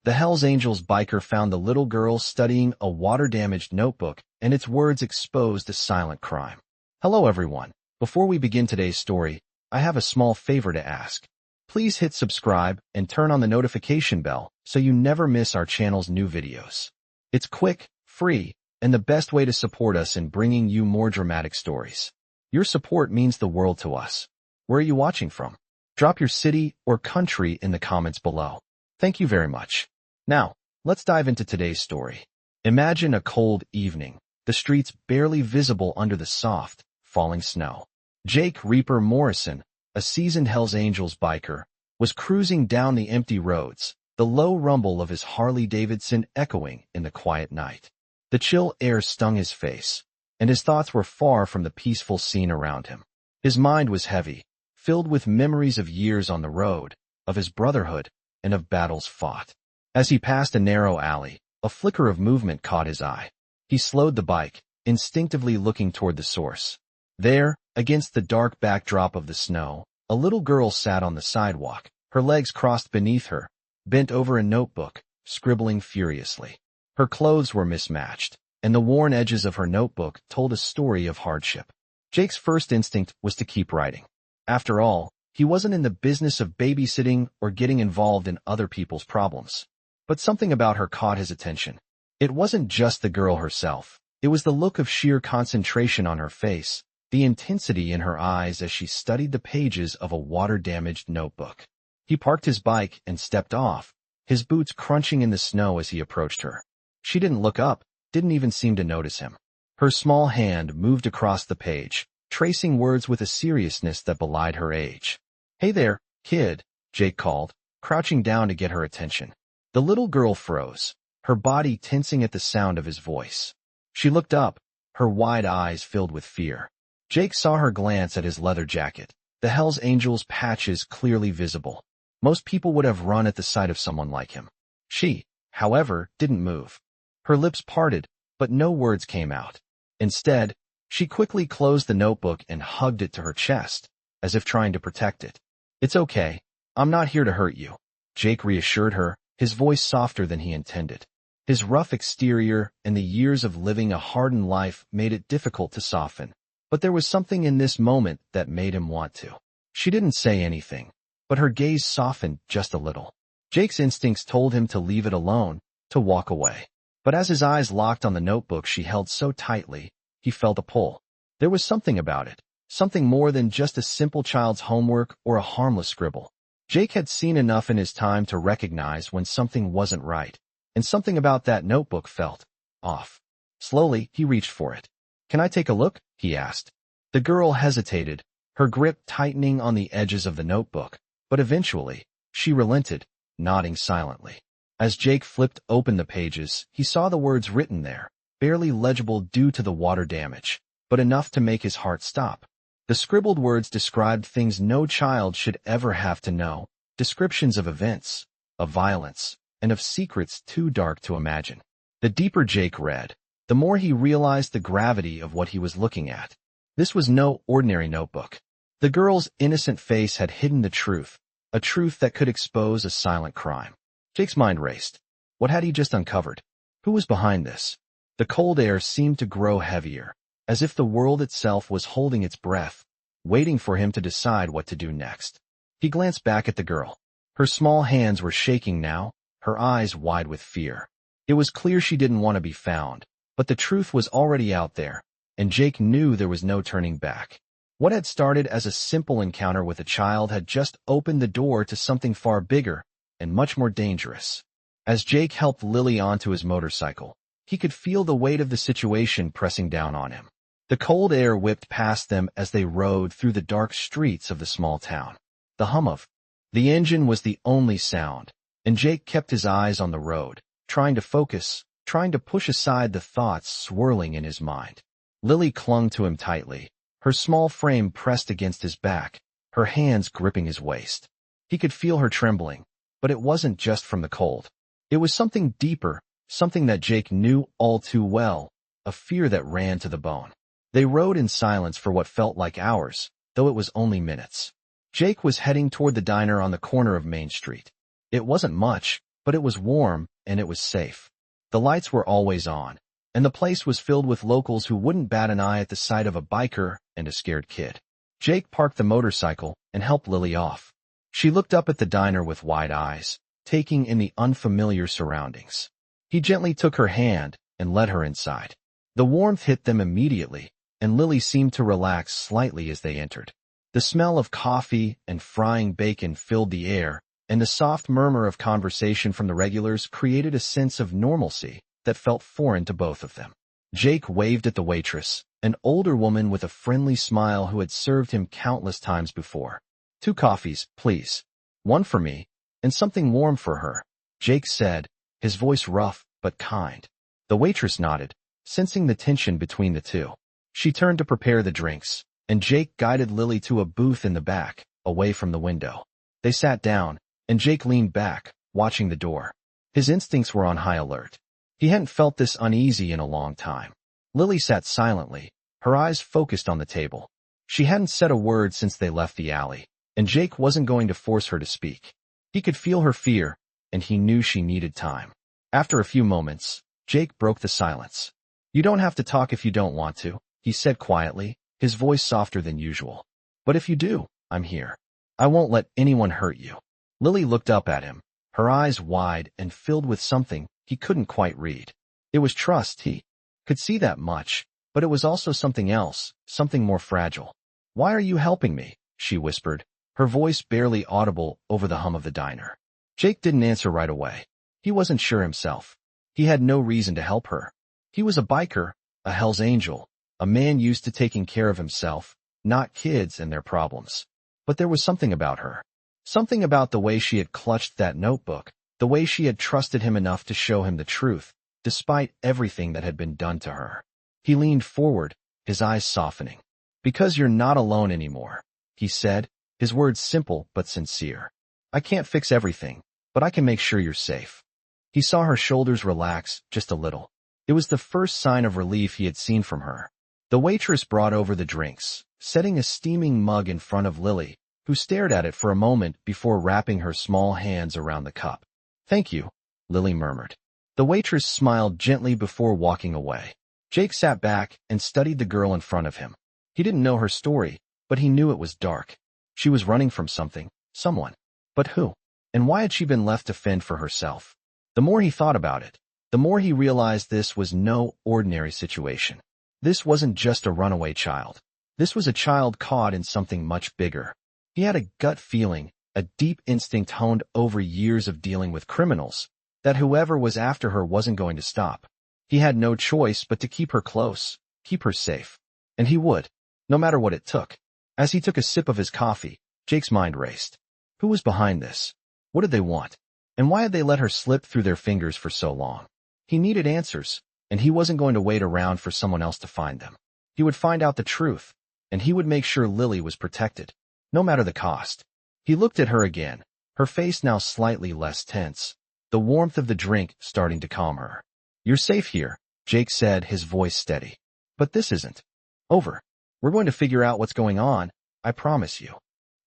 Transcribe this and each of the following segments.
The Hells Angels biker found the little girl studying a water-damaged notebook, and its words exposed a silent crime. Hello everyone. Before we begin today's story, I have a small favor to ask. Please hit subscribe and turn on the notification bell so you never miss our channel's new videos. It's quick, free, and the best way to support us in bringing you more dramatic stories. Your support means the world to us. Where are you watching from? Drop your city or country in the comments below. Thank you very much. Now, let's dive into today's story. Imagine a cold evening, the streets barely visible under the soft, falling snow. Jake Reaper Morrison, a seasoned Hells Angels biker, was cruising down the empty roads, the low rumble of his Harley-Davidson echoing in the quiet night. The chill air stung his face, and his thoughts were far from the peaceful scene around him. His mind was heavy, filled with memories of years on the road, of his brotherhood, and of battles fought. As he passed a narrow alley, a flicker of movement caught his eye. He slowed the bike, instinctively looking toward the source. There, against the dark backdrop of the snow, a little girl sat on the sidewalk, her legs crossed beneath her, bent over a notebook, scribbling furiously. Her clothes were mismatched, and the worn edges of her notebook told a story of hardship. Jake's first instinct was to keep writing. After all, he wasn't in the business of babysitting or getting involved in other people's problems. But something about her caught his attention. It wasn't just the girl herself. It was the look of sheer concentration on her face, the intensity in her eyes as she studied the pages of a water-damaged notebook. He parked his bike and stepped off, his boots crunching in the snow as he approached her. She didn't look up, didn't even seem to notice him. Her small hand moved across the page, tracing words with a seriousness that belied her age. "Hey there, kid," Jake called, crouching down to get her attention. The little girl froze, her body tensing at the sound of his voice. She looked up, her wide eyes filled with fear. Jake saw her glance at his leather jacket, the Hells Angels patches clearly visible. Most people would have run at the sight of someone like him. She, however, didn't move. Her lips parted, but no words came out. Instead, she quickly closed the notebook and hugged it to her chest, as if trying to protect it. "It's okay. I'm not here to hurt you," Jake reassured her, his voice softer than he intended. His rough exterior and the years of living a hardened life made it difficult to soften. But there was something in this moment that made him want to. She didn't say anything, but her gaze softened just a little. Jake's instincts told him to leave it alone, to walk away. But as his eyes locked on the notebook she held so tightly, he felt a pull. There was something about it, something more than just a simple child's homework or a harmless scribble. Jake had seen enough in his time to recognize when something wasn't right, and something about that notebook felt off. Slowly, he reached for it. "Can I take a look?" he asked. The girl hesitated, her grip tightening on the edges of the notebook, but eventually, she relented, nodding silently. As Jake flipped open the pages, he saw the words written there, barely legible due to the water damage, but enough to make his heart stop. The scribbled words described things no child should ever have to know, descriptions of events, of violence, and of secrets too dark to imagine. The deeper Jake read, the more he realized the gravity of what he was looking at. This was no ordinary notebook. The girl's innocent face had hidden the truth, a truth that could expose a silent crime. Jake's mind raced. What had he just uncovered? Who was behind this? The cold air seemed to grow heavier, as if the world itself was holding its breath, waiting for him to decide what to do next. He glanced back at the girl. Her small hands were shaking now, her eyes wide with fear. It was clear she didn't want to be found, but the truth was already out there, and Jake knew there was no turning back. What had started as a simple encounter with a child had just opened the door to something far bigger and much more dangerous. As Jake helped Lily onto his motorcycle, he could feel the weight of the situation pressing down on him. The cold air whipped past them as they rode through the dark streets of the small town. The hum of the engine was the only sound, and Jake kept his eyes on the road, trying to focus, trying to push aside the thoughts swirling in his mind. Lily clung to him tightly, her small frame pressed against his back, her hands gripping his waist. He could feel her trembling, but it wasn't just from the cold. It was something deeper, something that Jake knew all too well, a fear that ran to the bone. They rode in silence for what felt like hours, though it was only minutes. Jake was heading toward the diner on the corner of Main Street. It wasn't much, but it was warm and it was safe. The lights were always on, and the place was filled with locals who wouldn't bat an eye at the sight of a biker and a scared kid. Jake parked the motorcycle and helped Lily off. She looked up at the diner with wide eyes, taking in the unfamiliar surroundings. He gently took her hand and led her inside. The warmth hit them immediately, and Lily seemed to relax slightly as they entered. The smell of coffee and frying bacon filled the air, and the soft murmur of conversation from the regulars created a sense of normalcy that felt foreign to both of them. Jake waved at the waitress, an older woman with a friendly smile who had served him countless times before. 2 coffees, please. 1 for me, and something warm for her, Jake said, his voice rough but kind. The waitress nodded, sensing the tension between the two. She turned to prepare the drinks, and Jake guided Lily to a booth in the back, away from the window. They sat down, and Jake leaned back, watching the door. His instincts were on high alert. He hadn't felt this uneasy in a long time. Lily sat silently, her eyes focused on the table. She hadn't said a word since they left the alley, and Jake wasn't going to force her to speak. He could feel her fear, and he knew she needed time. After a few moments, Jake broke the silence. "You don't have to talk if you don't want to," he said quietly, his voice softer than usual. "But if you do, I'm here. I won't let anyone hurt you." Lily looked up at him, her eyes wide and filled with something he couldn't quite read. It was trust, he could see that much, but it was also something else, something more fragile. "Why are you helping me?" she whispered, her voice barely audible over the hum of the diner. Jake didn't answer right away. He wasn't sure himself. He had no reason to help her. He was a biker, a Hell's Angel, a man used to taking care of himself, not kids and their problems. But there was something about her. Something about the way she had clutched that notebook, the way she had trusted him enough to show him the truth, despite everything that had been done to her. He leaned forward, his eyes softening. "Because you're not alone anymore," he said, his words simple but sincere. "I can't fix everything, but I can make sure you're safe." He saw her shoulders relax just a little. It was the first sign of relief he had seen from her. The waitress brought over the drinks, setting a steaming mug in front of Lily, who stared at it for a moment before wrapping her small hands around the cup. "Thank you," Lily murmured. The waitress smiled gently before walking away. Jake sat back and studied the girl in front of him. He didn't know her story, but he knew it was dark. She was running from something, someone. But who? And why had she been left to fend for herself? The more he thought about it, the more he realized this was no ordinary situation. This wasn't just a runaway child. This was a child caught in something much bigger. He had a gut feeling, a deep instinct honed over years of dealing with criminals, that whoever was after her wasn't going to stop. He had no choice but to keep her close, keep her safe. And he would, no matter what it took. As he took a sip of his coffee, Jake's mind raced. Who was behind this? What did they want? And why had they let her slip through their fingers for so long? He needed answers, and he wasn't going to wait around for someone else to find them. He would find out the truth, and he would make sure Lily was protected, no matter the cost. He looked at her again, her face now slightly less tense, the warmth of the drink starting to calm her. "You're safe here," Jake said, his voice steady. "But this isn't over. We're going to figure out what's going on, I promise you."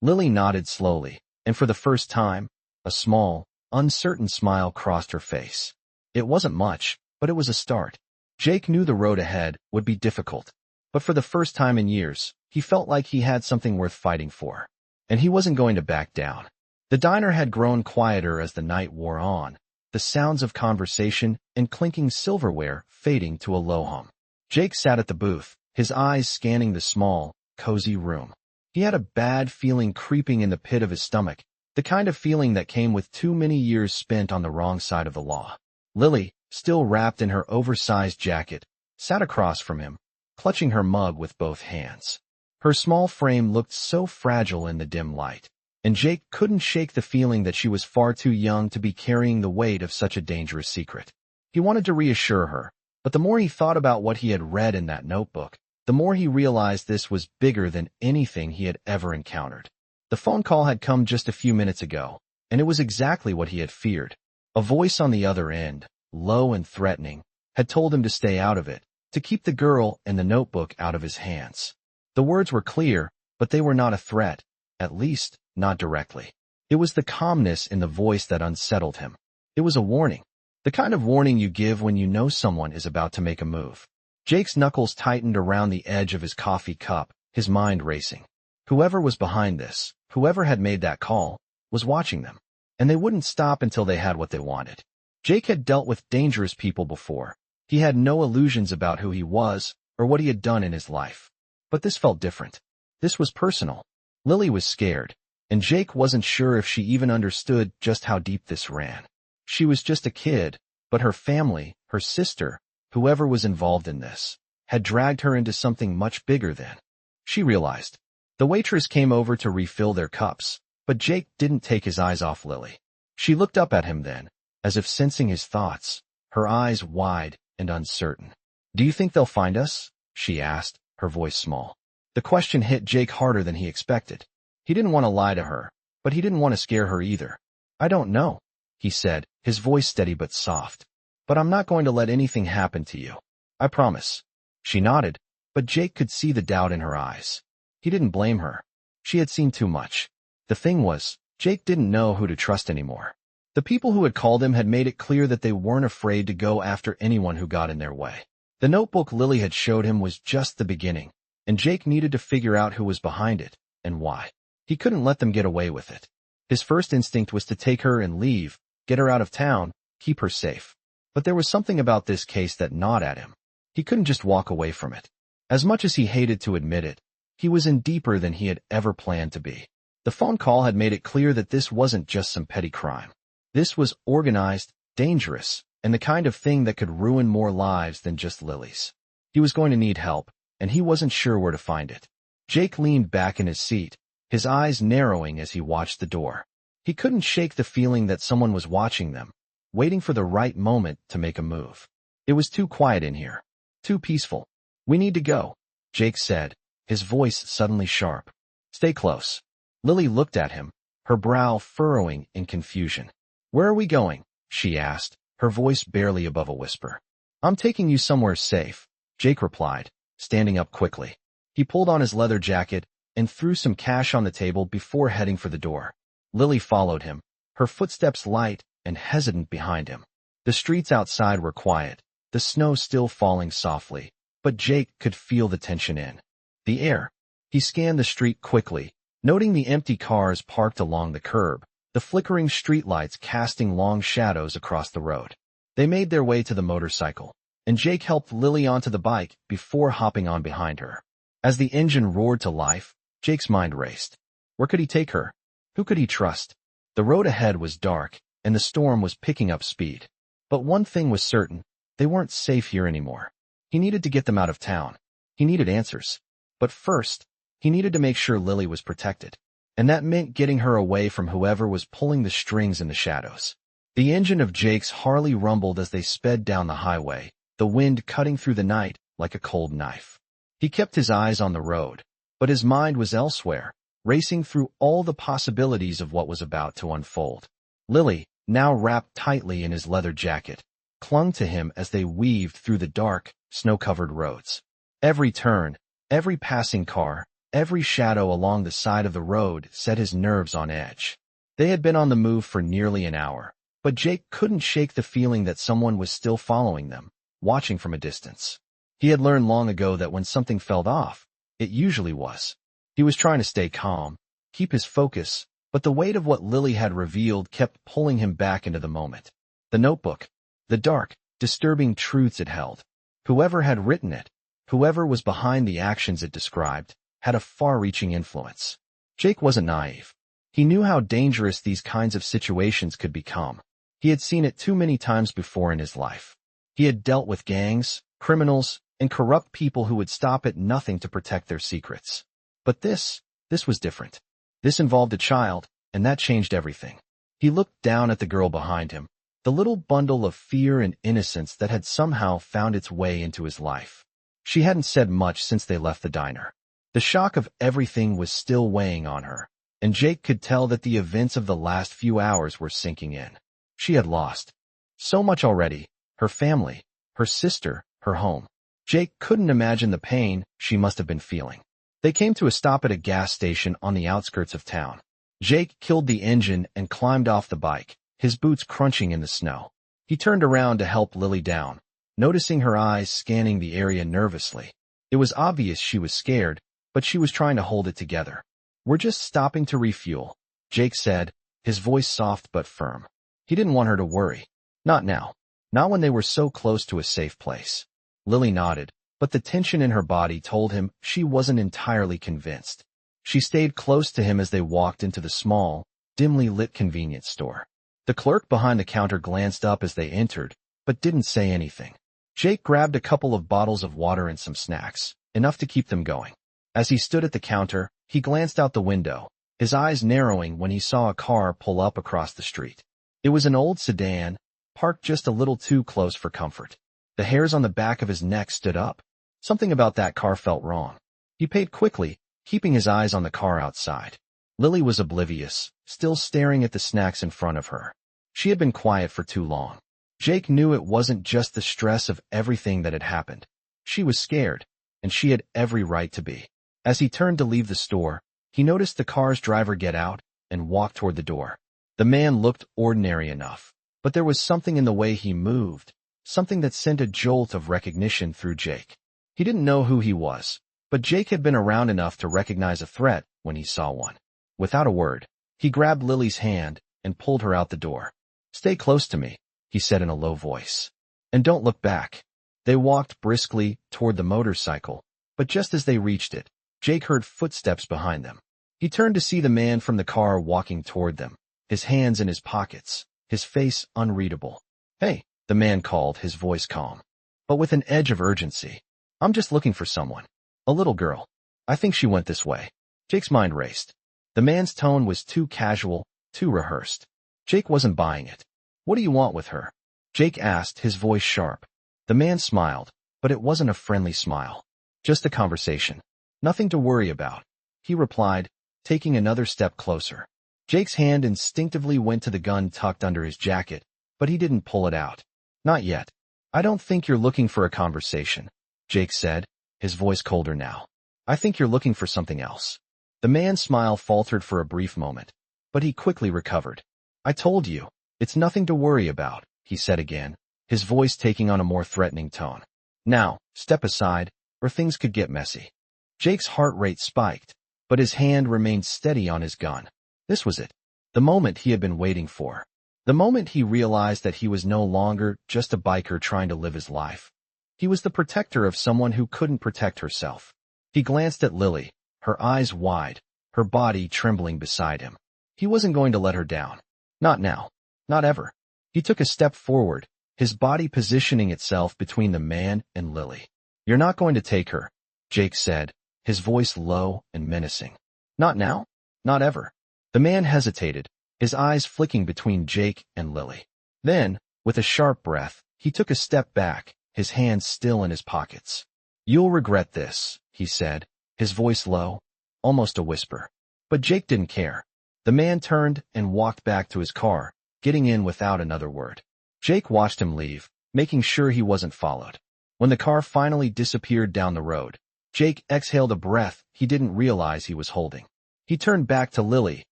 Lily nodded slowly, and for the first time, a small, uncertain smile crossed her face. It wasn't much, but it was a start. Jake knew the road ahead would be difficult, but for the first time in years, he felt like he had something worth fighting for. And he wasn't going to back down. The diner had grown quieter as the night wore on, the sounds of conversation and clinking silverware fading to a low hum. Jake sat at the booth, his eyes scanning the small, cozy room. He had a bad feeling creeping in the pit of his stomach, the kind of feeling that came with too many years spent on the wrong side of the law. Lily, still wrapped in her oversized jacket, sat across from him, clutching her mug with both hands. Her small frame looked so fragile in the dim light, and Jake couldn't shake the feeling that she was far too young to be carrying the weight of such a dangerous secret. He wanted to reassure her, but the more he thought about what he had read in that notebook, the more he realized this was bigger than anything he had ever encountered. The phone call had come just a few minutes ago, and it was exactly what he had feared. A voice on the other end, low and threatening, had told him to stay out of it, to keep the girl and the notebook out of his hands. The words were clear, but they were not a threat, at least, not directly. It was the calmness in the voice that unsettled him. It was a warning. The kind of warning you give when you know someone is about to make a move. Jake's knuckles tightened around the edge of his coffee cup, his mind racing. Whoever was behind this, whoever had made that call, was watching them. And they wouldn't stop until they had what they wanted. Jake had dealt with dangerous people before. He had no illusions about who he was or what he had done in his life. But this felt different. This was personal. Lily was scared, and Jake wasn't sure if she even understood just how deep this ran. She was just a kid, but her family, her sister, whoever was involved in this, had dragged her into something much bigger than she realized. The waitress came over to refill their cups, but Jake didn't take his eyes off Lily. She looked up at him then, as if sensing his thoughts, her eyes wide and uncertain. "Do you think they'll find us?" she asked, her voice small. The question hit Jake harder than he expected. He didn't want to lie to her, but he didn't want to scare her either. "I don't know," he said, his voice steady but soft. "But I'm not going to let anything happen to you. I promise." She nodded, but Jake could see the doubt in her eyes. He didn't blame her. She had seen too much. The thing was, Jake didn't know who to trust anymore. The people who had called him had made it clear that they weren't afraid to go after anyone who got in their way. The notebook Lily had showed him was just the beginning, and Jake needed to figure out who was behind it and why. He couldn't let them get away with it. His first instinct was to take her and leave, get her out of town, keep her safe. But there was something about this case that gnawed at him. He couldn't just walk away from it. As much as he hated to admit it, he was in deeper than he had ever planned to be. The phone call had made it clear that this wasn't just some petty crime. This was organized, dangerous, and the kind of thing that could ruin more lives than just Lily's. He was going to need help, and he wasn't sure where to find it. Jake leaned back in his seat, his eyes narrowing as he watched the door. He couldn't shake the feeling that someone was watching them, waiting for the right moment to make a move. It was too quiet in here. Too peaceful. "We need to go," Jake said, his voice suddenly sharp. "Stay close." Lily looked at him, her brow furrowing in confusion. "Where are we going?" she asked, her voice barely above a whisper. "I'm taking you somewhere safe," Jake replied, standing up quickly. He pulled on his leather jacket and threw some cash on the table before heading for the door. Lily followed him, her footsteps light and hesitant behind him. The streets outside were quiet, the snow still falling softly, but Jake could feel the tension in the air. He scanned the street quickly, noting the empty cars parked along the curb, the flickering streetlights casting long shadows across the road. They made their way to the motorcycle, and Jake helped Lily onto the bike before hopping on behind her. As the engine roared to life, Jake's mind raced. Where could he take her? Who could he trust? The road ahead was dark, and the storm was picking up speed. But one thing was certain, they weren't safe here anymore. He needed to get them out of town. He needed answers. But first, he needed to make sure Lily was protected. And that meant getting her away from whoever was pulling the strings in the shadows. The engine of Jake's Harley rumbled as they sped down the highway, the wind cutting through the night like a cold knife. He kept his eyes on the road, but his mind was elsewhere, racing through all the possibilities of what was about to unfold. Lily, now wrapped tightly in his leather jacket, clung to him as they weaved through the dark, snow-covered roads. Every turn, every passing car, every shadow along the side of the road set his nerves on edge. They had been on the move for nearly an hour, but Jake couldn't shake the feeling that someone was still following them, watching from a distance. He had learned long ago that when something felt off, it usually was. He was trying to stay calm, keep his focus, but the weight of what Lily had revealed kept pulling him back into the moment. The notebook, the dark, disturbing truths it held. Whoever had written it, whoever was behind the actions it described, had a far-reaching influence. Jake wasn't naive. He knew how dangerous these kinds of situations could become. He had seen it too many times before in his life. He had dealt with gangs, criminals, and corrupt people who would stop at nothing to protect their secrets. But this was different. This involved a child, and that changed everything. He looked down at the girl behind him, the little bundle of fear and innocence that had somehow found its way into his life. She hadn't said much since they left the diner. The shock of everything was still weighing on her, and Jake could tell that the events of the last few hours were sinking in. She had lost so much already, her family, her sister, her home. Jake couldn't imagine the pain she must have been feeling. They came to a stop at a gas station on the outskirts of town. Jake killed the engine and climbed off the bike, his boots crunching in the snow. He turned around to help Lily down, noticing her eyes scanning the area nervously. It was obvious she was scared, but she was trying to hold it together. "We're just stopping to refuel," Jake said, his voice soft but firm. He didn't want her to worry. Not now. Not when they were so close to a safe place. Lily nodded, but the tension in her body told him she wasn't entirely convinced. She stayed close to him as they walked into the small, dimly lit convenience store. The clerk behind the counter glanced up as they entered, but didn't say anything. Jake grabbed a couple of bottles of water and some snacks, enough to keep them going. As he stood at the counter, he glanced out the window, his eyes narrowing when he saw a car pull up across the street. It was an old sedan, parked just a little too close for comfort. The hairs on the back of his neck stood up. Something about that car felt wrong. He paid quickly, keeping his eyes on the car outside. Lily was oblivious, still staring at the snacks in front of her. She had been quiet for too long. Jake knew it wasn't just the stress of everything that had happened. She was scared, and she had every right to be. As he turned to leave the store, he noticed the car's driver get out and walk toward the door. The man looked ordinary enough, but there was something in the way he moved, something that sent a jolt of recognition through Jake. He didn't know who he was, but Jake had been around enough to recognize a threat when he saw one. Without a word, he grabbed Lily's hand and pulled her out the door. "Stay close to me," he said in a low voice. "And don't look back." They walked briskly toward the motorcycle, but just as they reached it, Jake heard footsteps behind them. He turned to see the man from the car walking toward them, his hands in his pockets, his face unreadable. "Hey," the man called, his voice calm, but with an edge of urgency. "I'm just looking for someone. A little girl. I think she went this way." Jake's mind raced. The man's tone was too casual, too rehearsed. Jake wasn't buying it. "What do you want with her?" Jake asked, his voice sharp. The man smiled, but it wasn't a friendly smile. "Just a conversation. Nothing to worry about," he replied, taking another step closer. Jake's hand instinctively went to the gun tucked under his jacket, but he didn't pull it out. "Not yet. I don't think you're looking for a conversation," Jake said, his voice colder now. "I think you're looking for something else." The man's smile faltered for a brief moment, but he quickly recovered. "I told you, it's nothing to worry about," he said again, his voice taking on a more threatening tone. "Now, step aside, or things could get messy." Jake's heart rate spiked, but his hand remained steady on his gun. This was it. The moment he had been waiting for. The moment he realized that he was no longer just a biker trying to live his life. He was the protector of someone who couldn't protect herself. He glanced at Lily, her eyes wide, her body trembling beside him. He wasn't going to let her down. Not now. Not ever. He took a step forward, his body positioning itself between the man and Lily. "You're not going to take her," Jake said, his voice low and menacing. "Not now? Not ever." The man hesitated, his eyes flicking between Jake and Lily. Then, with a sharp breath, he took a step back, his hands still in his pockets. "You'll regret this," he said, his voice low, almost a whisper. But Jake didn't care. The man turned and walked back to his car, getting in without another word. Jake watched him leave, making sure he wasn't followed. When the car finally disappeared down the road, Jake exhaled a breath he didn't realize he was holding. He turned back to Lily,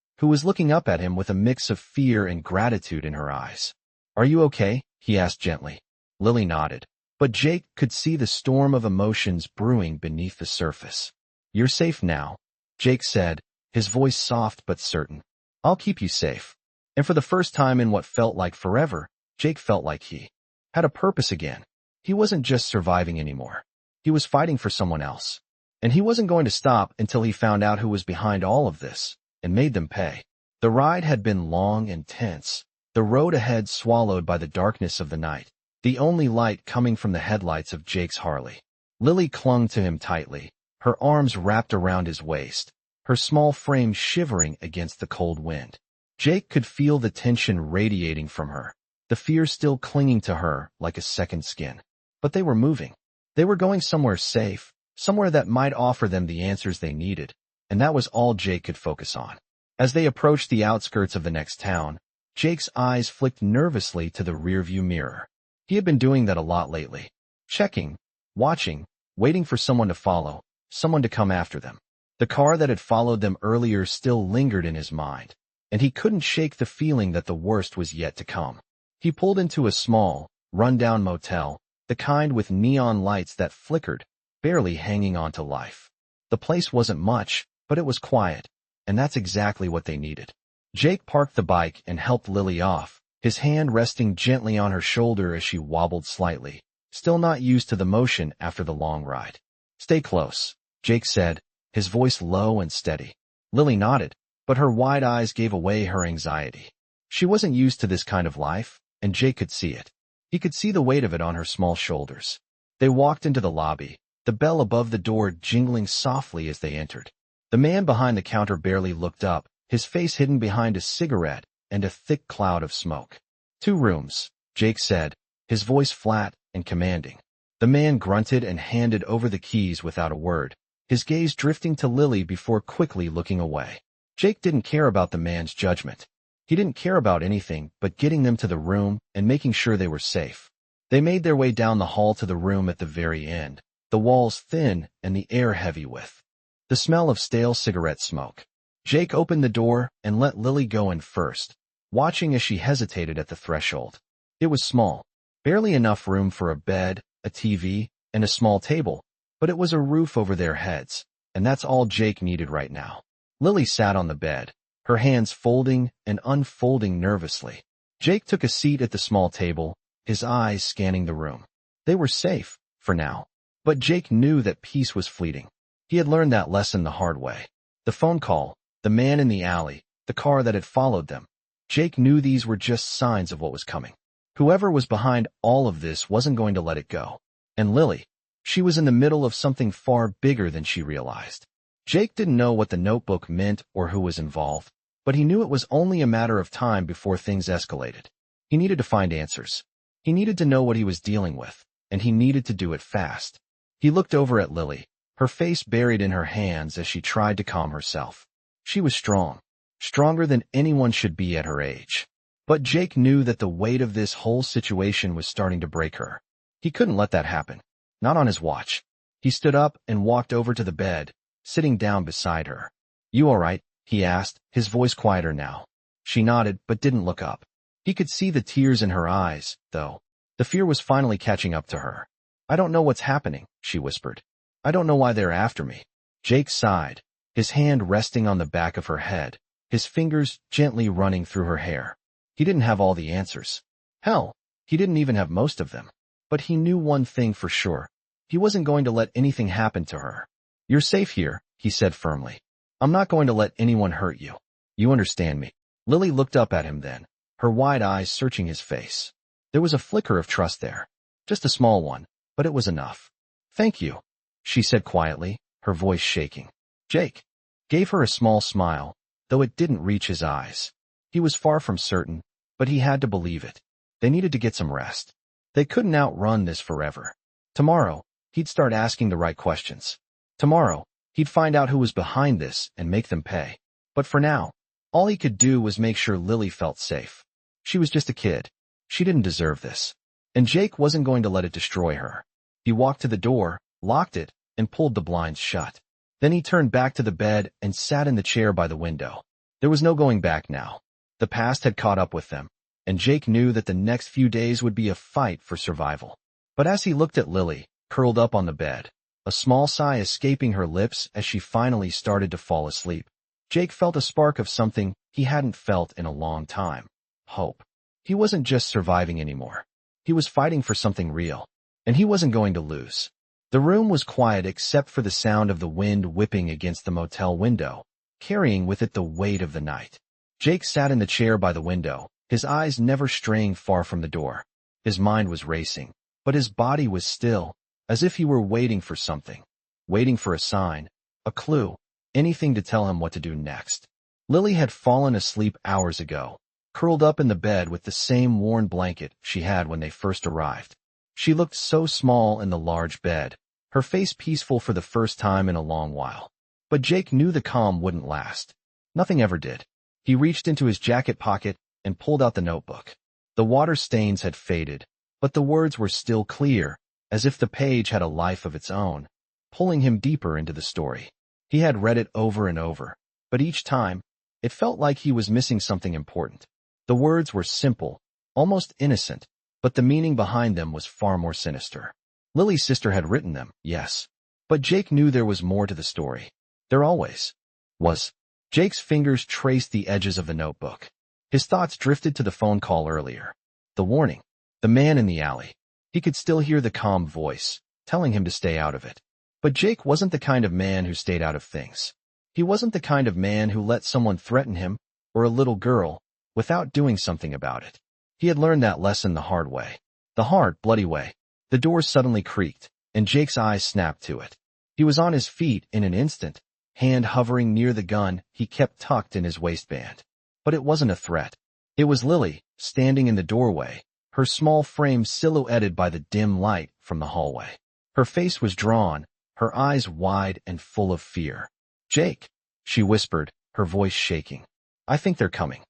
who was looking up at him with a mix of fear and gratitude in her eyes. "Are you okay?" he asked gently. Lily nodded, but Jake could see the storm of emotions brewing beneath the surface. "You're safe now," Jake said, his voice soft but certain. "I'll keep you safe." And for the first time in what felt like forever, Jake felt like he had a purpose again. He wasn't just surviving anymore. He was fighting for someone else. And he wasn't going to stop until he found out who was behind all of this, and made them pay. The ride had been long and tense, the road ahead swallowed by the darkness of the night, the only light coming from the headlights of Jake's Harley. Lily clung to him tightly, her arms wrapped around his waist, her small frame shivering against the cold wind. Jake could feel the tension radiating from her, the fear still clinging to her like a second skin. But they were moving. They were going somewhere safe, somewhere that might offer them the answers they needed, and that was all Jake could focus on. As they approached the outskirts of the next town, Jake's eyes flicked nervously to the rearview mirror. He had been doing that a lot lately. Checking, watching, waiting for someone to follow, someone to come after them. The car that had followed them earlier still lingered in his mind. and he couldn't shake the feeling that the worst was yet to come. He pulled into a small, run-down motel, the kind with neon lights that flickered, barely hanging on to life. The place wasn't much, but it was quiet, and that's exactly what they needed. Jake parked the bike and helped Lily off, his hand resting gently on her shoulder as she wobbled slightly, still not used to the motion after the long ride. "Stay close," Jake said, his voice low and steady. Lily nodded, but her wide eyes gave away her anxiety. She wasn't used to this kind of life, and Jake could see it. He could see the weight of it on her small shoulders. They walked into the lobby, the bell above the door jingling softly as they entered. The man behind the counter barely looked up, his face hidden behind a cigarette and a thick cloud of smoke. "2 rooms," Jake said, his voice flat and commanding. The man grunted and handed over the keys without a word, his gaze drifting to Lily before quickly looking away. Jake didn't care about the man's judgment. He didn't care about anything but getting them to the room and making sure they were safe. They made their way down the hall to the room at the very end, the walls thin and the air heavy with the smell of stale cigarette smoke. Jake opened the door and let Lily go in first, watching as she hesitated at the threshold. It was small, barely enough room for a bed, a TV, and a small table, but it was a roof over their heads, and that's all Jake needed right now. Lily sat on the bed, her hands folding and unfolding nervously. Jake took a seat at the small table, his eyes scanning the room. They were safe, for now. But Jake knew that peace was fleeting. He had learned that lesson the hard way. The phone call, the man in the alley, the car that had followed them. Jake knew these were just signs of what was coming. Whoever was behind all of this wasn't going to let it go. And Lily, she was in the middle of something far bigger than she realized. Jake didn't know what the notebook meant or who was involved, but he knew it was only a matter of time before things escalated. He needed to find answers. He needed to know what he was dealing with, and he needed to do it fast. He looked over at Lily, her face buried in her hands as she tried to calm herself. She was strong, stronger than anyone should be at her age. But Jake knew that the weight of this whole situation was starting to break her. He couldn't let that happen, not on his watch. He stood up and walked over to the bed, sitting down beside her. "You all right?" he asked, his voice quieter now. She nodded but didn't look up. He could see the tears in her eyes, though. The fear was finally catching up to her. "I don't know what's happening," she whispered. "I don't know why they're after me." Jake sighed, his hand resting on the back of her head, his fingers gently running through her hair. He didn't have all the answers. Hell, he didn't even have most of them. But he knew one thing for sure. He wasn't going to let anything happen to her. "You're safe here," he said firmly. "I'm not going to let anyone hurt you. You understand me." Lily looked up at him then, her wide eyes searching his face. There was a flicker of trust there. Just a small one, but it was enough. "Thank you," she said quietly, her voice shaking. Jake gave her a small smile, though it didn't reach his eyes. He was far from certain, but he had to believe it. They needed to get some rest. They couldn't outrun this forever. Tomorrow, he'd start asking the right questions. Tomorrow, he'd find out who was behind this and make them pay. But for now, all he could do was make sure Lily felt safe. She was just a kid. She didn't deserve this. And Jake wasn't going to let it destroy her. He walked to the door, locked it, and pulled the blinds shut. Then he turned back to the bed and sat in the chair by the window. There was no going back now. The past had caught up with them, and Jake knew that the next few days would be a fight for survival. But as he looked at Lily, curled up on the bed, a small sigh escaping her lips as she finally started to fall asleep, Jake felt a spark of something he hadn't felt in a long time. Hope. He wasn't just surviving anymore. He was fighting for something real, and he wasn't going to lose. The room was quiet except for the sound of the wind whipping against the motel window, carrying with it the weight of the night. Jake sat in the chair by the window, his eyes never straying far from the door. His mind was racing, but his body was still, as if he were waiting for something, waiting for a sign, a clue, anything to tell him what to do next. Lily had fallen asleep hours ago, curled up in the bed with the same worn blanket she had when they first arrived. She looked so small in the large bed, her face peaceful for the first time in a long while. But Jake knew the calm wouldn't last. Nothing ever did. He reached into his jacket pocket and pulled out the notebook. The water stains had faded, but the words were still clear, as if the page had a life of its own, pulling him deeper into the story. He had read it over and over, but each time, It felt like he was missing something important. The words were simple, almost innocent, but the meaning behind them was far more sinister. Lily's sister had written them, yes. But Jake knew there was more to the story. There always was. Jake's fingers traced the edges of the notebook. His thoughts drifted to the phone call earlier. The warning. The man in the alley. He could still hear the calm voice, telling him to stay out of it. But Jake wasn't the kind of man who stayed out of things. He wasn't the kind of man who let someone threaten him, or a little girl, without doing something about it. He had learned that lesson the hard way. The hard, bloody way. The door suddenly creaked, and Jake's eyes snapped to it. He was on his feet in an instant, hand hovering near the gun he kept tucked in his waistband. But it wasn't a threat. It was Lily, standing in the doorway, her small frame silhouetted by the dim light from the hallway. Her face was drawn, her eyes wide and full of fear. "Jake," she whispered, her voice shaking. "I think they're coming."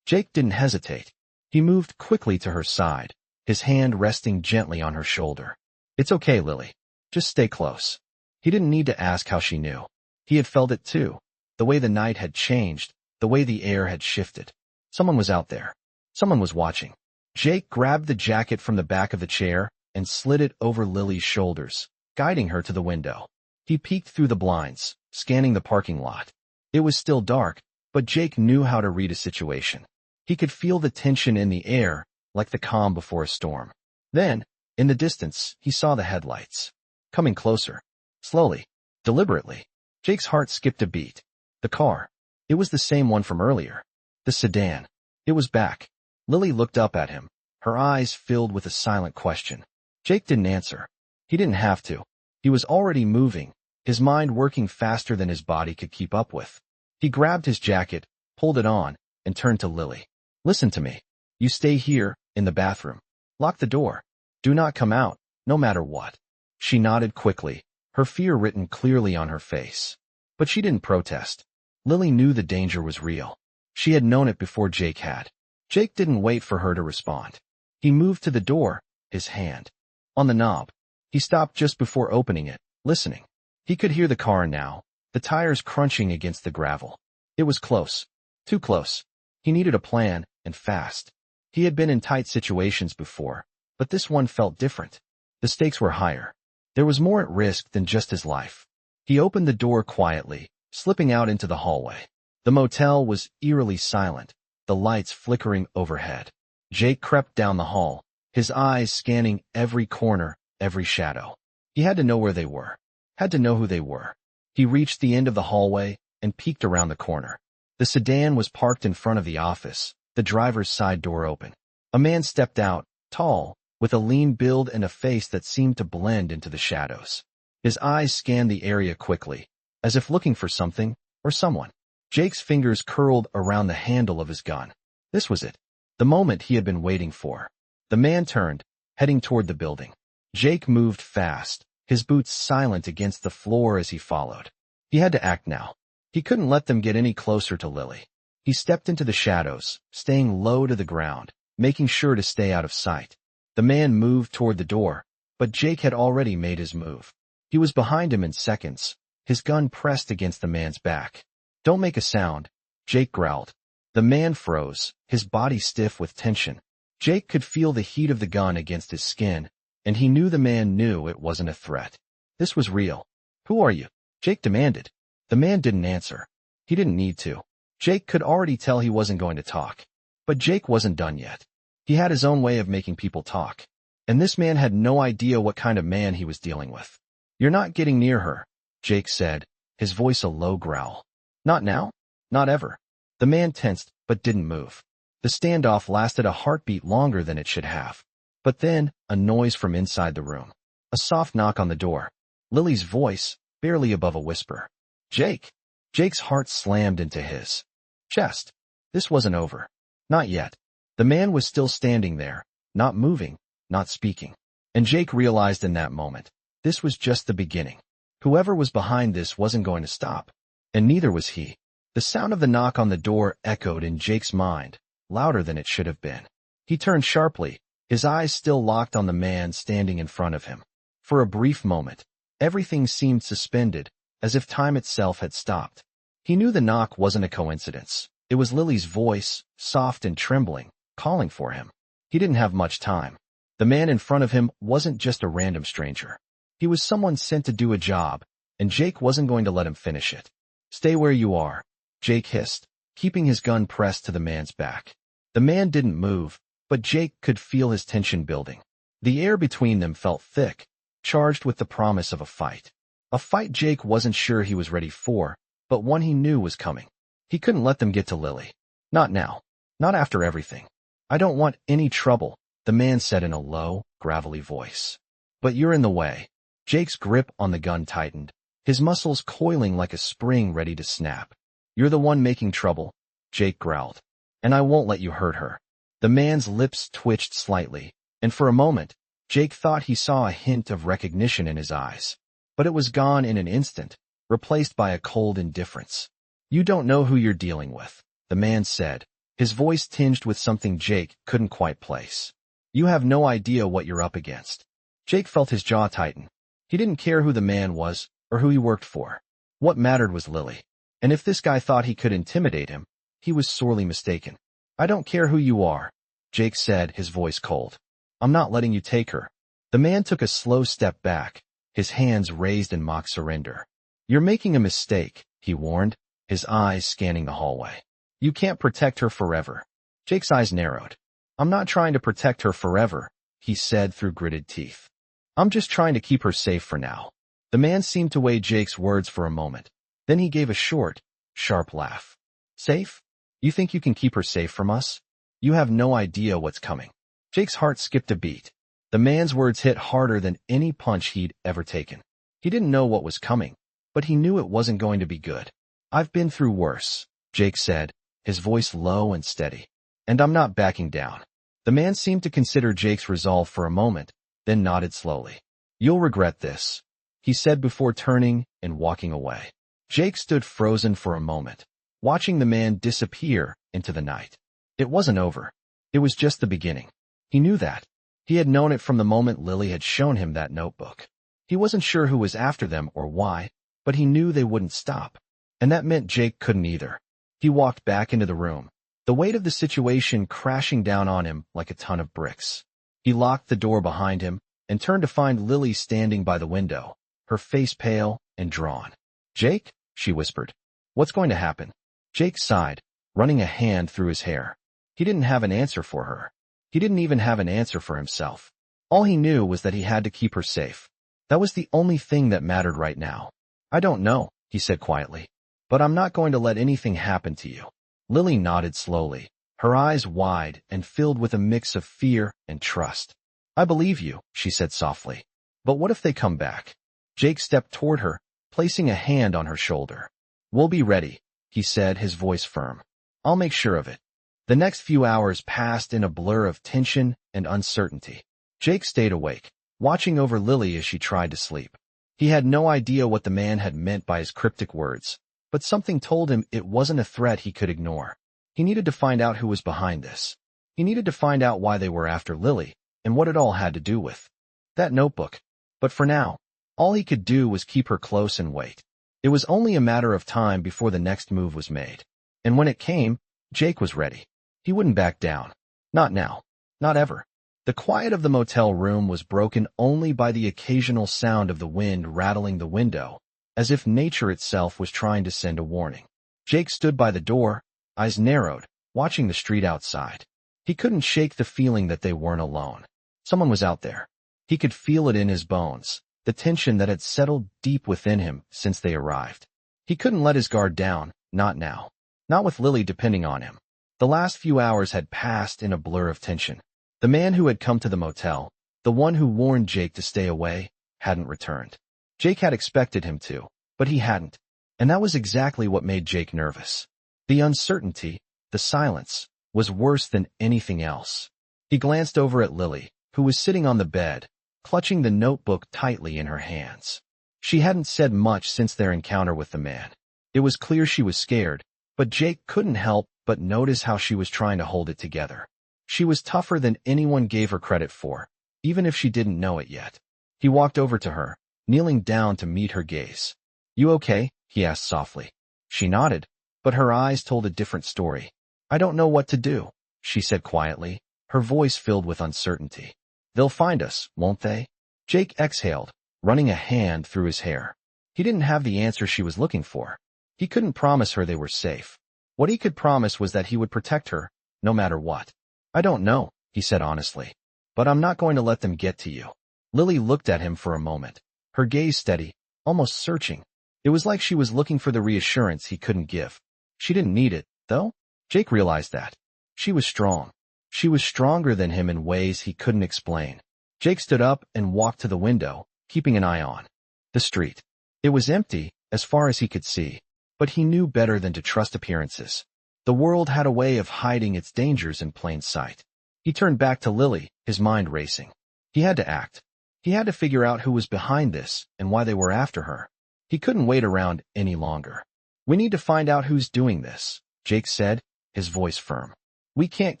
Jake didn't hesitate. He moved quickly to her side, his hand resting gently on her shoulder. "It's okay, Lily. Just stay close." He didn't need to ask how she knew. He had felt it too. The way the night had changed, the way the air had shifted. Someone was out there. Someone was watching. Jake grabbed the jacket from the back of the chair and slid it over Lily's shoulders, guiding her to the window. He peeked through the blinds, scanning the parking lot. It was still dark, but Jake knew how to read a situation. He could feel the tension in the air, like the calm before a storm. Then, in the distance, he saw the headlights. Coming closer. Slowly. Deliberately. Jake's heart skipped a beat. The car. It was the same one from earlier. The sedan. It was back. Lily looked up at him, her eyes filled with a silent question. Jake didn't answer. He didn't have to. He was already moving, his mind working faster than his body could keep up with. He grabbed his jacket, pulled it on, and turned to Lily. "Listen to me. You stay here, in the bathroom. Lock the door. Do not come out, no matter what." She nodded quickly, her fear written clearly on her face. But she didn't protest. Lily knew the danger was real. She had known it before Jake had. Jake didn't wait for her to respond. He moved to the door, his hand on the knob. He stopped just before opening it, listening. He could hear the car now, the tires crunching against the gravel. It was close. Too close. He needed a plan, and fast. He had been in tight situations before, but this one felt different. The stakes were higher. There was more at risk than just his life. He opened the door quietly, slipping out into the hallway. The motel was eerily silent, the lights flickering overhead. Jake crept down the hall, his eyes scanning every corner, every shadow. He had to know where they were. Had to know who they were. He reached the end of the hallway and peeked around the corner. The sedan was parked in front of the office, the driver's side door open. A man stepped out, tall, with a lean build and a face that seemed to blend into the shadows. His eyes scanned the area quickly, as if looking for something or someone. Jake's fingers curled around the handle of his gun. This was it. The moment he had been waiting for. The man turned, heading toward the building. Jake moved fast, his boots silent against the floor as he followed. He had to act now. He couldn't let them get any closer to Lily. He stepped into the shadows, staying low to the ground, making sure to stay out of sight. The man moved toward the door, but Jake had already made his move. He was behind him in seconds, his gun pressed against the man's back. "Don't make a sound," Jake growled. The man froze, his body stiff with tension. Jake could feel the heat of the gun against his skin, and he knew the man knew it wasn't a threat. This was real. "Who are you?" Jake demanded. The man didn't answer. He didn't need to. Jake could already tell he wasn't going to talk. But Jake wasn't done yet. He had his own way of making people talk. And this man had no idea what kind of man he was dealing with. "You're not getting near her," Jake said, his voice a low growl. "Not now? Not ever." The man tensed, but didn't move. The standoff lasted a heartbeat longer than it should have. But then, a noise from inside the room. A soft knock on the door. Lily's voice, barely above a whisper. "Jake." Jake's heart slammed into his chest. This wasn't over. Not yet. The man was still standing there, not moving, not speaking. And Jake realized in that moment, this was just the beginning. Whoever was behind this wasn't going to stop. And neither was he. The sound of the knock on the door echoed in Jake's mind, louder than it should have been. He turned sharply, his eyes still locked on the man standing in front of him. For a brief moment, everything seemed suspended, as if time itself had stopped. He knew the knock wasn't a coincidence. It was Lily's voice, soft and trembling, calling for him. He didn't have much time. The man in front of him wasn't just a random stranger. He was someone sent to do a job, and Jake wasn't going to let him finish it. "Stay where you are," Jake hissed, keeping his gun pressed to the man's back. The man didn't move, but Jake could feel his tension building. The air between them felt thick, charged with the promise of a fight. A fight Jake wasn't sure he was ready for, but one he knew was coming. He couldn't let them get to Lily. Not now. Not after everything. "I don't want any trouble," the man said in a low, gravelly voice. "But you're in the way." Jake's grip on the gun tightened, his muscles coiling like a spring ready to snap. "You're the one making trouble," Jake growled. "And I won't let you hurt her." The man's lips twitched slightly, and for a moment, Jake thought he saw a hint of recognition in his eyes. But it was gone in an instant, replaced by a cold indifference. "You don't know who you're dealing with," the man said, his voice tinged with something Jake couldn't quite place. "You have no idea what you're up against." Jake felt his jaw tighten. He didn't care who the man was or who he worked for. What mattered was Lily. And if this guy thought he could intimidate him, he was sorely mistaken. "I don't care who you are," Jake said, his voice cold. "I'm not letting you take her." The man took a slow step back, his hands raised in mock surrender. "You're making a mistake," he warned, his eyes scanning the hallway. "You can't protect her forever." Jake's eyes narrowed. "I'm not trying to protect her forever," he said through gritted teeth. "I'm just trying to keep her safe for now." The man seemed to weigh Jake's words for a moment. Then he gave a short, sharp laugh. "Safe? You think you can keep her safe from us? You have no idea what's coming." Jake's heart skipped a beat. The man's words hit harder than any punch he'd ever taken. He didn't know what was coming, but he knew it wasn't going to be good. "I've been through worse," Jake said, his voice low and steady. "And I'm not backing down." The man seemed to consider Jake's resolve for a moment, then nodded slowly. "You'll regret this," he said before turning and walking away. Jake stood frozen for a moment, watching the man disappear into the night. It wasn't over. It was just the beginning. He knew that. He had known it from the moment Lily had shown him that notebook. He wasn't sure who was after them or why, but he knew they wouldn't stop. And that meant Jake couldn't either. He walked back into the room, the weight of the situation crashing down on him like a ton of bricks. He locked the door behind him and turned to find Lily standing by the window, her face pale and drawn. "Jake?" she whispered. "What's going to happen?" Jake sighed, running a hand through his hair. He didn't have an answer for her. He didn't even have an answer for himself. All he knew was that he had to keep her safe. That was the only thing that mattered right now. "I don't know," he said quietly, "but I'm not going to let anything happen to you." Lily nodded slowly, her eyes wide and filled with a mix of fear and trust. "I believe you," she said softly. "But what if they come back?" Jake stepped toward her, placing a hand on her shoulder. "We'll be ready," he said, his voice firm. "I'll make sure of it." The next few hours passed in a blur of tension and uncertainty. Jake stayed awake, watching over Lily as she tried to sleep. He had no idea what the man had meant by his cryptic words, but something told him it wasn't a threat he could ignore. He needed to find out who was behind this. He needed to find out why they were after Lily and what it all had to do with that notebook. But for now, all he could do was keep her close and wait. It was only a matter of time before the next move was made. And when it came, Jake was ready. He wouldn't back down. Not now. Not ever. The quiet of the motel room was broken only by the occasional sound of the wind rattling the window, as if nature itself was trying to send a warning. Jake stood by the door, eyes narrowed, watching the street outside. He couldn't shake the feeling that they weren't alone. Someone was out there. He could feel it in his bones, the tension that had settled deep within him since they arrived. He couldn't let his guard down, not now. Not with Lily depending on him. The last few hours had passed in a blur of tension. The man who had come to the motel, the one who warned Jake to stay away, hadn't returned. Jake had expected him to, but he hadn't. And that was exactly what made Jake nervous. The uncertainty, the silence, was worse than anything else. He glanced over at Lily, who was sitting on the bed, clutching the notebook tightly in her hands. She hadn't said much since their encounter with the man. It was clear she was scared, but Jake couldn't help but notice how she was trying to hold it together. She was tougher than anyone gave her credit for, even if she didn't know it yet. He walked over to her, kneeling down to meet her gaze. "You okay?" he asked softly. She nodded, but her eyes told a different story. "I don't know what to do," she said quietly, her voice filled with uncertainty. "They'll find us, won't they?" Jake exhaled, running a hand through his hair. He didn't have the answer she was looking for. He couldn't promise her they were safe. What he could promise was that he would protect her, no matter what. "I don't know," he said honestly. "But I'm not going to let them get to you." Lily looked at him for a moment, her gaze steady, almost searching. It was like she was looking for the reassurance he couldn't give. She didn't need it, though. Jake realized that. She was strong. She was stronger than him in ways he couldn't explain. Jake stood up and walked to the window, keeping an eye on the street. It was empty, as far as he could see, but he knew better than to trust appearances. The world had a way of hiding its dangers in plain sight. He turned back to Lily, his mind racing. He had to act. He had to figure out who was behind this and why they were after her. He couldn't wait around any longer. "We need to find out who's doing this," Jake said, his voice firm. "We can't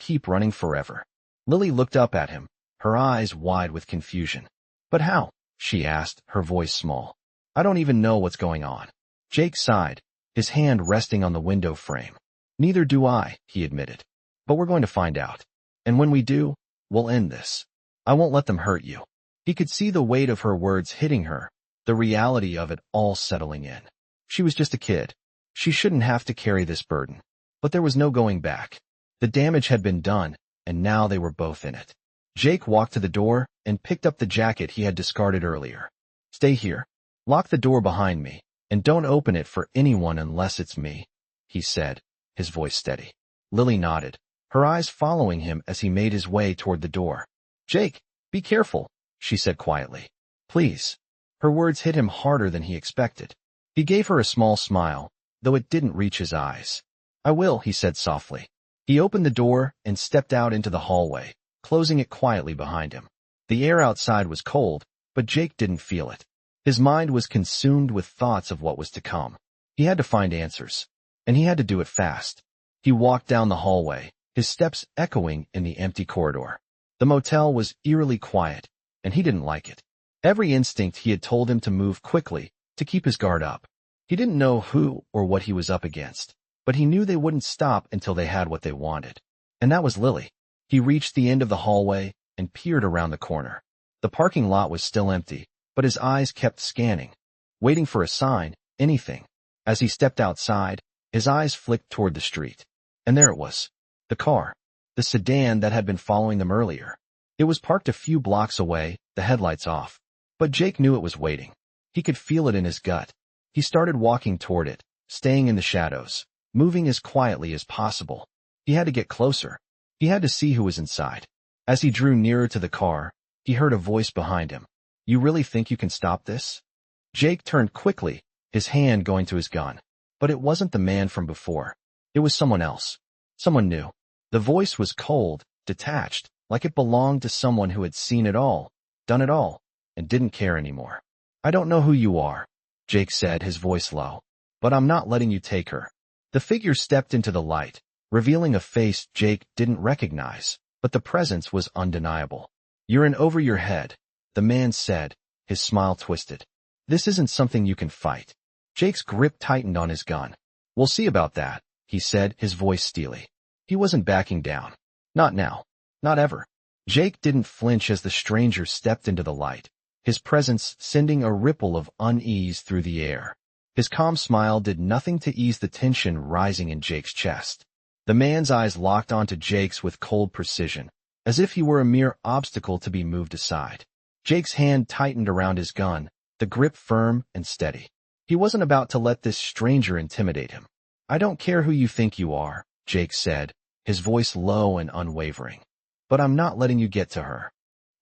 keep running forever." Lily looked up at him, her eyes wide with confusion. "But how?" she asked, her voice small. "I don't even know what's going on." Jake sighed, his hand resting on the window frame. "Neither do I," he admitted. "But we're going to find out. And when we do, we'll end this. I won't let them hurt you." He could see the weight of her words hitting her, the reality of it all settling in. She was just a kid. She shouldn't have to carry this burden. But there was no going back. The damage had been done, and now they were both in it. Jake walked to the door and picked up the jacket he had discarded earlier. "Stay here. Lock the door behind me, and don't open it for anyone unless it's me," he said, his voice steady. Lily nodded, her eyes following him as he made his way toward the door. "Jake, be careful," she said quietly. "Please." Her words hit him harder than he expected. He gave her a small smile, though it didn't reach his eyes. "I will," he said softly. He opened the door and stepped out into the hallway, closing it quietly behind him. The air outside was cold, but Jake didn't feel it. His mind was consumed with thoughts of what was to come. He had to find answers, and he had to do it fast. He walked down the hallway, his steps echoing in the empty corridor. The motel was eerily quiet, and he didn't like it. Every instinct he had told him to move quickly, to keep his guard up. He didn't know who or what he was up against, but he knew they wouldn't stop until they had what they wanted. And that was Lily. He reached the end of the hallway and peered around the corner. The parking lot was still empty, but his eyes kept scanning, waiting for a sign, anything. As he stepped outside, his eyes flicked toward the street. And there it was. The car. The sedan that had been following them earlier. It was parked a few blocks away, the headlights off. But Jake knew it was waiting. He could feel it in his gut. He started walking toward it, staying in the shadows, moving as quietly as possible. He had to get closer. He had to see who was inside. As he drew nearer to the car, he heard a voice behind him. "You really think you can stop this?" Jake turned quickly, his hand going to his gun. But it wasn't the man from before. It was someone else. Someone new. The voice was cold, detached, like it belonged to someone who had seen it all, done it all, and didn't care anymore. "I don't know who you are," Jake said, his voice low, "but I'm not letting you take her." The figure stepped into the light, revealing a face Jake didn't recognize, but the presence was undeniable. "You're in over your head," the man said, his smile twisted. "This isn't something you can fight." Jake's grip tightened on his gun. "We'll see about that," he said, his voice steely. He wasn't backing down. Not now. Not ever. Jake didn't flinch as the stranger stepped into the light, his presence sending a ripple of unease through the air. His calm smile did nothing to ease the tension rising in Jake's chest. The man's eyes locked onto Jake's with cold precision, as if he were a mere obstacle to be moved aside. Jake's hand tightened around his gun, the grip firm and steady. He wasn't about to let this stranger intimidate him. "I don't care who you think you are," Jake said, his voice low and unwavering. "But I'm not letting you get to her."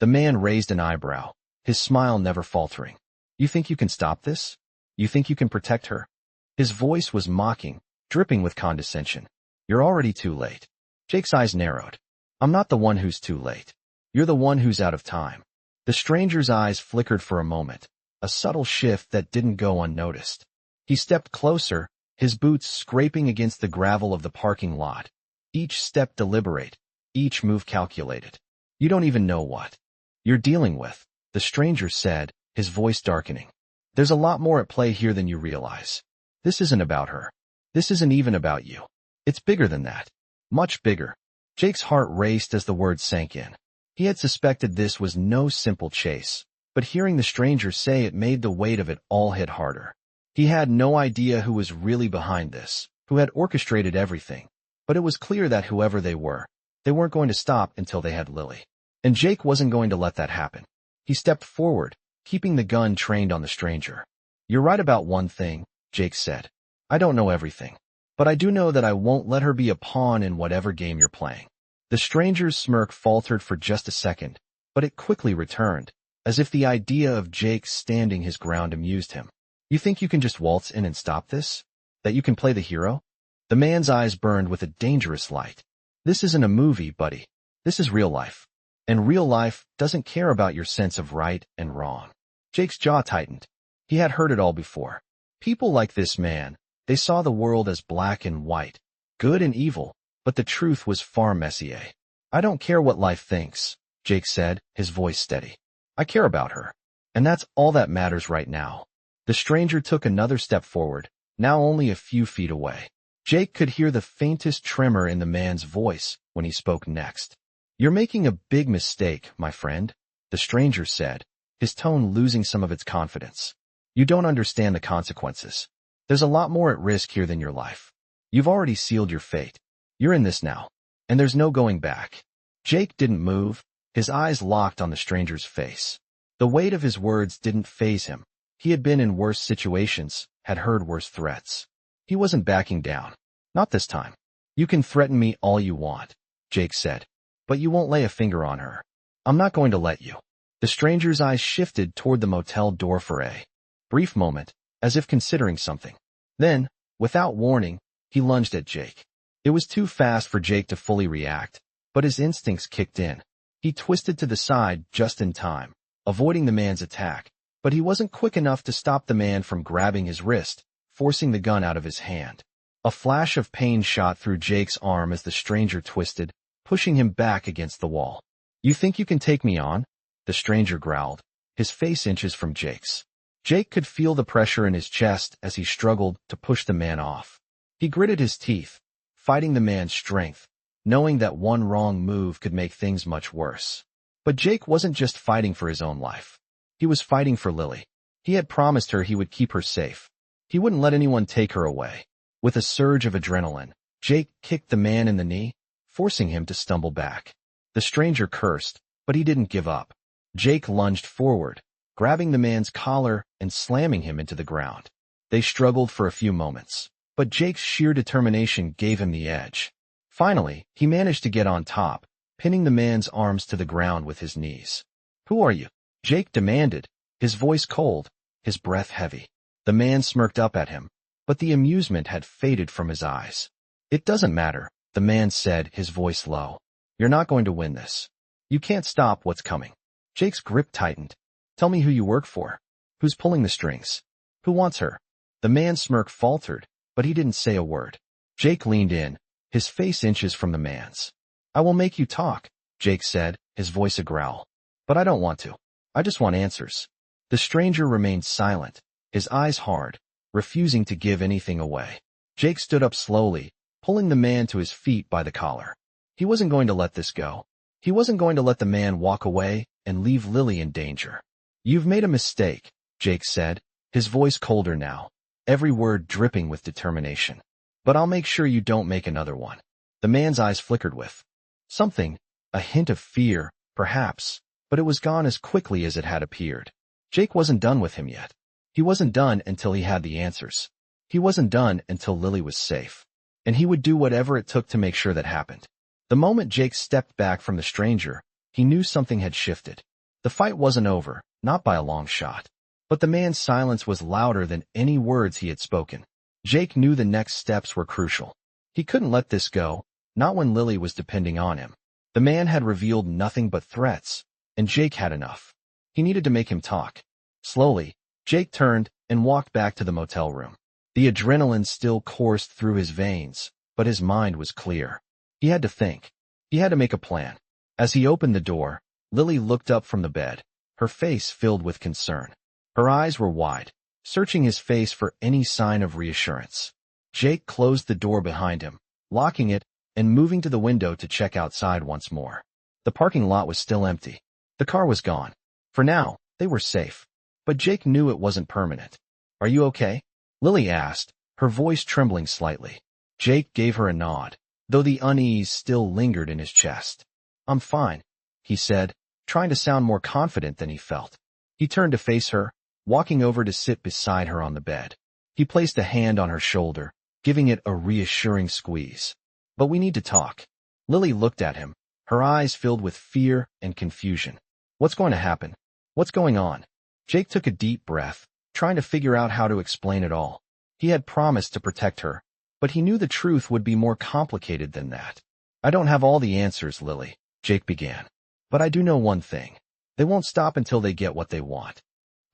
The man raised an eyebrow, his smile never faltering. "You think you can stop this? You think you can protect her?" His voice was mocking, dripping with condescension. "You're already too late." Jake's eyes narrowed. "I'm not the one who's too late. You're the one who's out of time." The stranger's eyes flickered for a moment, a subtle shift that didn't go unnoticed. He stepped closer, his boots scraping against the gravel of the parking lot. Each step deliberate, each move calculated. "You don't even know what you're dealing with," the stranger said, his voice darkening. "There's a lot more at play here than you realize. This isn't about her. This isn't even about you. It's bigger than that. Much bigger. Jake's heart raced as the words sank in. He had suspected this was no simple chase, but hearing the stranger say it made the weight of it all hit harder. He had no idea who was really behind this, who had orchestrated everything, but it was clear that whoever they weren't going to stop until they had Lily. And Jake wasn't going to let that happen. He stepped forward, keeping the gun trained on the stranger. "You're right about one thing," Jake said. "I don't know everything, but I do know that I won't let her be a pawn in whatever game you're playing." The stranger's smirk faltered for just a second, but it quickly returned, as if the idea of Jake standing his ground amused him. "You think you can just waltz in and stop this? That you can play the hero?" The man's eyes burned with a dangerous light. "This isn't a movie, buddy. This is real life. And real life doesn't care about your sense of right and wrong." Jake's jaw tightened. He had heard it all before. People like this man, they saw the world as black and white, good and evil, but the truth was far messier. "I don't care what life thinks," Jake said, his voice steady. "I care about her. And that's all that matters right now." The stranger took another step forward, now only a few feet away. Jake could hear the faintest tremor in the man's voice when he spoke next. "You're making a big mistake, my friend," the stranger said, his tone losing some of its confidence. "You don't understand the consequences. There's a lot more at risk here than your life. You've already sealed your fate. You're in this now, and there's no going back." Jake didn't move, his eyes locked on the stranger's face. The weight of his words didn't faze him. He had been in worse situations, had heard worse threats. He wasn't backing down. "Not this time. You can threaten me all you want," Jake said, "but you won't lay a finger on her. I'm not going to let you." The stranger's eyes shifted toward the motel door for a brief moment, as if considering something. Then, without warning, he lunged at Jake. It was too fast for Jake to fully react, but his instincts kicked in. He twisted to the side just in time, avoiding the man's attack, but he wasn't quick enough to stop the man from grabbing his wrist, forcing the gun out of his hand. A flash of pain shot through Jake's arm as the stranger twisted, pushing him back against the wall. "You think you can take me on?" the stranger growled, his face inches from Jake's. Jake could feel the pressure in his chest as he struggled to push the man off. He gritted his teeth, fighting the man's strength, knowing that one wrong move could make things much worse. But Jake wasn't just fighting for his own life. He was fighting for Lily. He had promised her he would keep her safe. He wouldn't let anyone take her away. With a surge of adrenaline, Jake kicked the man in the knee, forcing him to stumble back. The stranger cursed, but he didn't give up. Jake lunged forward, grabbing the man's collar and slamming him into the ground. They struggled for a few moments, but Jake's sheer determination gave him the edge. Finally, he managed to get on top, pinning the man's arms to the ground with his knees. "Who are you?" Jake demanded, his voice cold, his breath heavy. The man smirked up at him, but the amusement had faded from his eyes. "It doesn't matter," the man said, his voice low. "You're not going to win this. You can't stop what's coming." Jake's grip tightened. "Tell me who you work for. Who's pulling the strings? Who wants her?" The man's smirk faltered, but he didn't say a word. Jake leaned in, his face inches from the man's. "I will make you talk," Jake said, his voice a growl. "But I don't want to. I just want answers." The stranger remained silent, his eyes hard, refusing to give anything away. Jake stood up slowly, pulling the man to his feet by the collar. He wasn't going to let this go. He wasn't going to let the man walk away and leave Lily in danger. "You've made a mistake," Jake said, his voice colder now, every word dripping with determination. "But I'll make sure you don't make another one." The man's eyes flickered with something, a hint of fear, perhaps, but it was gone as quickly as it had appeared. Jake wasn't done with him yet. He wasn't done until he had the answers. He wasn't done until Lily was safe. And he would do whatever it took to make sure that happened. The moment Jake stepped back from the stranger, he knew something had shifted. The fight wasn't over, not by a long shot. But the man's silence was louder than any words he had spoken. Jake knew the next steps were crucial. He couldn't let this go, not when Lily was depending on him. The man had revealed nothing but threats, and Jake had enough. He needed to make him talk. Slowly, Jake turned and walked back to the motel room. The adrenaline still coursed through his veins, but his mind was clear. He had to think. He had to make a plan. As he opened the door, Lily looked up from the bed, her face filled with concern. Her eyes were wide, searching his face for any sign of reassurance. Jake closed the door behind him, locking it and moving to the window to check outside once more. The parking lot was still empty. The car was gone. For now, they were safe. But Jake knew it wasn't permanent. "Are you okay?" Lily asked, her voice trembling slightly. Jake gave her a nod, though the unease still lingered in his chest. "I'm fine," he said, trying to sound more confident than he felt. He turned to face her, walking over to sit beside her on the bed. He placed a hand on her shoulder, giving it a reassuring squeeze. "But we need to talk." Lily looked at him, her eyes filled with fear and confusion. "What's going to happen? What's going on?" Jake took a deep breath, trying to figure out how to explain it all. He had promised to protect her, but he knew the truth would be more complicated than that. "I don't have all the answers, Lily," Jake began. "But I do know one thing. They won't stop until they get what they want."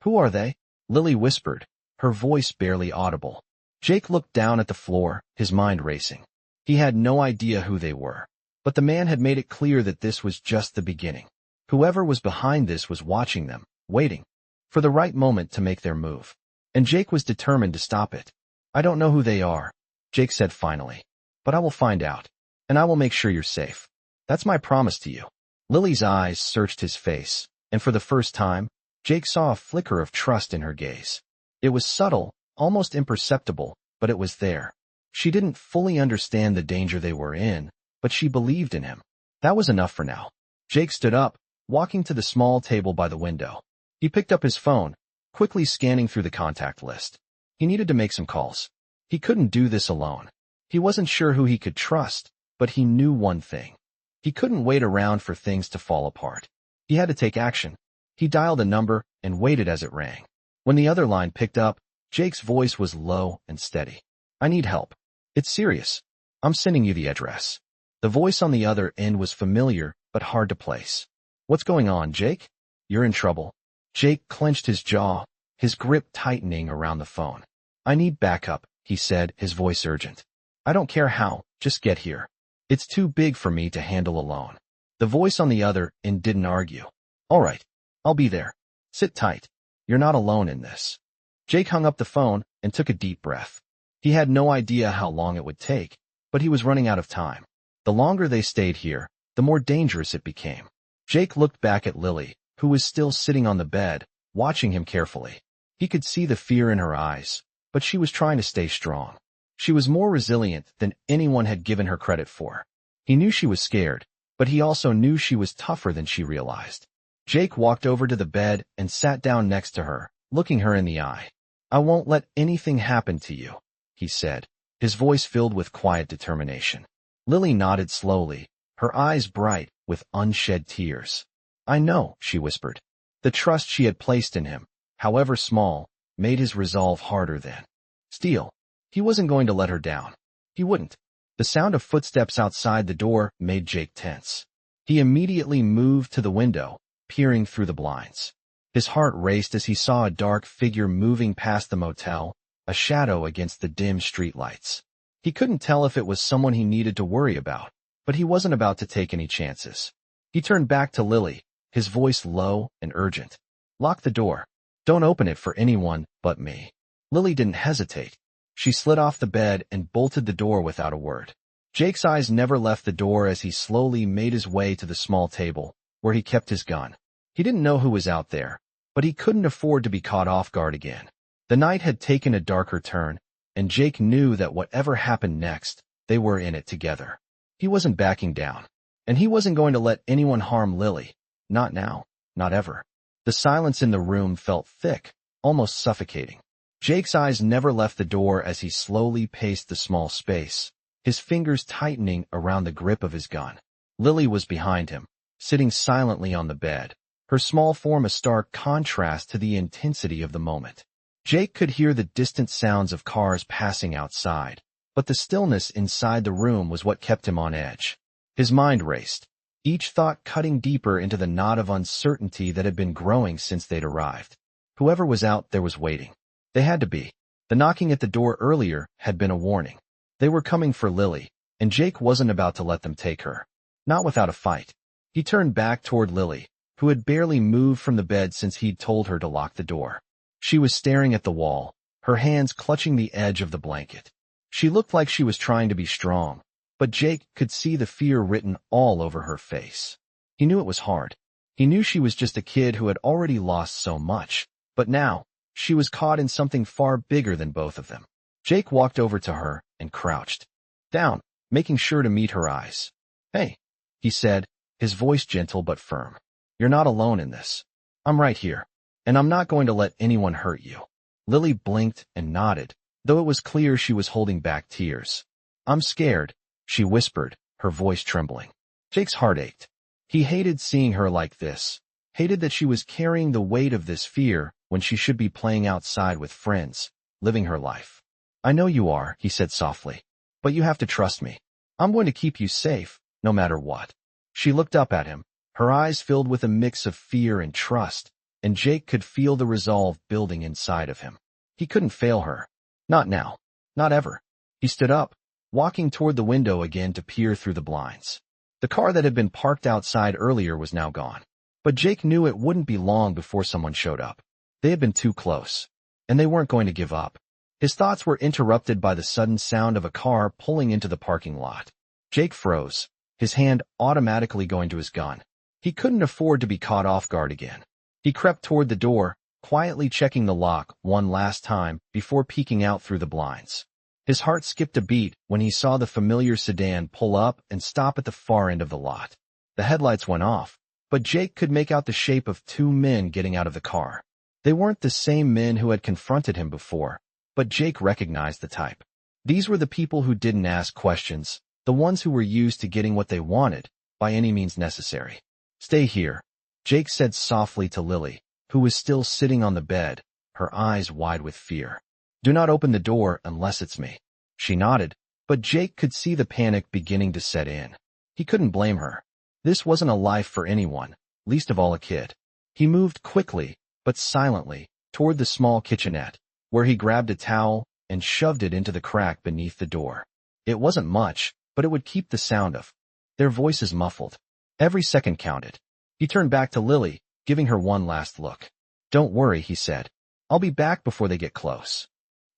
"Who are they?" Lily whispered, her voice barely audible. Jake looked down at the floor, his mind racing. He had no idea who they were, but the man had made it clear that this was just the beginning. Whoever was behind this was watching them, waiting for the right moment to make their move. And Jake was determined to stop it. "I don't know who they are," Jake said finally, "but I will find out, and I will make sure you're safe. That's my promise to you." Lily's eyes searched his face, and for the first time, Jake saw a flicker of trust in her gaze. It was subtle, almost imperceptible, but it was there. She didn't fully understand the danger they were in, but she believed in him. That was enough for now. Jake stood up, walking to the small table by the window. He picked up his phone, quickly scanning through the contact list. He needed to make some calls. He couldn't do this alone. He wasn't sure who he could trust, but he knew one thing. He couldn't wait around for things to fall apart. He had to take action. He dialed a number and waited as it rang. When the other line picked up, Jake's voice was low and steady. "I need help. It's serious. I'm sending you the address." The voice on the other end was familiar, but hard to place. "What's going on, Jake? You're in trouble." Jake clenched his jaw, his grip tightening around the phone. "I need backup," he said, his voice urgent. "I don't care how, just get here. It's too big for me to handle alone." The voice on the other end didn't argue. "All right, I'll be there. Sit tight. You're not alone in this." Jake hung up the phone and took a deep breath. He had no idea how long it would take, but he was running out of time. The longer they stayed here, the more dangerous it became. Jake looked back at Lily, who was still sitting on the bed, watching him carefully. He could see the fear in her eyes, but she was trying to stay strong. She was more resilient than anyone had given her credit for. He knew she was scared, but he also knew she was tougher than she realized. Jake walked over to the bed and sat down next to her, looking her in the eye. "I won't let anything happen to you," he said, his voice filled with quiet determination. Lily nodded slowly, her eyes bright with unshed tears. "I know," she whispered. The trust she had placed in him, however small, made his resolve harder than steel. He wasn't going to let her down. He wouldn't. The sound of footsteps outside the door made Jake tense. He immediately moved to the window, peering through the blinds. His heart raced as he saw a dark figure moving past the motel, a shadow against the dim streetlights. He couldn't tell if it was someone he needed to worry about, but he wasn't about to take any chances. He turned back to Lily, his voice low and urgent. "Lock the door. Don't open it for anyone but me." Lily didn't hesitate. She slid off the bed and bolted the door without a word. Jake's eyes never left the door as he slowly made his way to the small table, where he kept his gun. He didn't know who was out there, but he couldn't afford to be caught off guard again. The night had taken a darker turn, and Jake knew that whatever happened next, they were in it together. He wasn't backing down, and he wasn't going to let anyone harm Lily. Not now, not ever. The silence in the room felt thick, almost suffocating. Jake's eyes never left the door as he slowly paced the small space, his fingers tightening around the grip of his gun. Lily was behind him, sitting silently on the bed, her small form a stark contrast to the intensity of the moment. Jake could hear the distant sounds of cars passing outside, but the stillness inside the room was what kept him on edge. His mind raced, each thought cutting deeper into the knot of uncertainty that had been growing since they'd arrived. Whoever was out there was waiting. They had to be. The knocking at the door earlier had been a warning. They were coming for Lily, and Jake wasn't about to let them take her. Not without a fight. He turned back toward Lily, who had barely moved from the bed since he'd told her to lock the door. She was staring at the wall, her hands clutching the edge of the blanket. She looked like she was trying to be strong, but Jake could see the fear written all over her face. He knew it was hard. He knew she was just a kid who had already lost so much, but now, she was caught in something far bigger than both of them. Jake walked over to her and crouched down, making sure to meet her eyes. "Hey," he said, his voice gentle but firm. "You're not alone in this. I'm right here, and I'm not going to let anyone hurt you." Lily blinked and nodded, though it was clear she was holding back tears. "I'm scared," she whispered, her voice trembling. Jake's heart ached. He hated seeing her like this, hated that she was carrying the weight of this fear when she should be playing outside with friends, living her life. "I know you are," he said softly, "but you have to trust me. I'm going to keep you safe, no matter what." She looked up at him, her eyes filled with a mix of fear and trust, and Jake could feel the resolve building inside of him. He couldn't fail her. Not now. Not ever. He stood up, walking toward the window again to peer through the blinds. The car that had been parked outside earlier was now gone. But Jake knew it wouldn't be long before someone showed up. They had been too close, and they weren't going to give up. His thoughts were interrupted by the sudden sound of a car pulling into the parking lot. Jake froze, his hand automatically going to his gun. He couldn't afford to be caught off guard again. He crept toward the door, quietly checking the lock one last time before peeking out through the blinds. His heart skipped a beat when he saw the familiar sedan pull up and stop at the far end of the lot. The headlights went off, but Jake could make out the shape of two men getting out of the car. They weren't the same men who had confronted him before, but Jake recognized the type. These were the people who didn't ask questions, the ones who were used to getting what they wanted, by any means necessary. "Stay here," Jake said softly to Lily, who was still sitting on the bed, her eyes wide with fear. "Do not open the door unless it's me." She nodded, but Jake could see the panic beginning to set in. He couldn't blame her. This wasn't a life for anyone, least of all a kid. He moved quickly, but silently, toward the small kitchenette, where he grabbed a towel and shoved it into the crack beneath the door. It wasn't much, but it would keep the sound of their voices muffled. Every second counted. He turned back to Lily, giving her one last look. "Don't worry," he said. "I'll be back before they get close."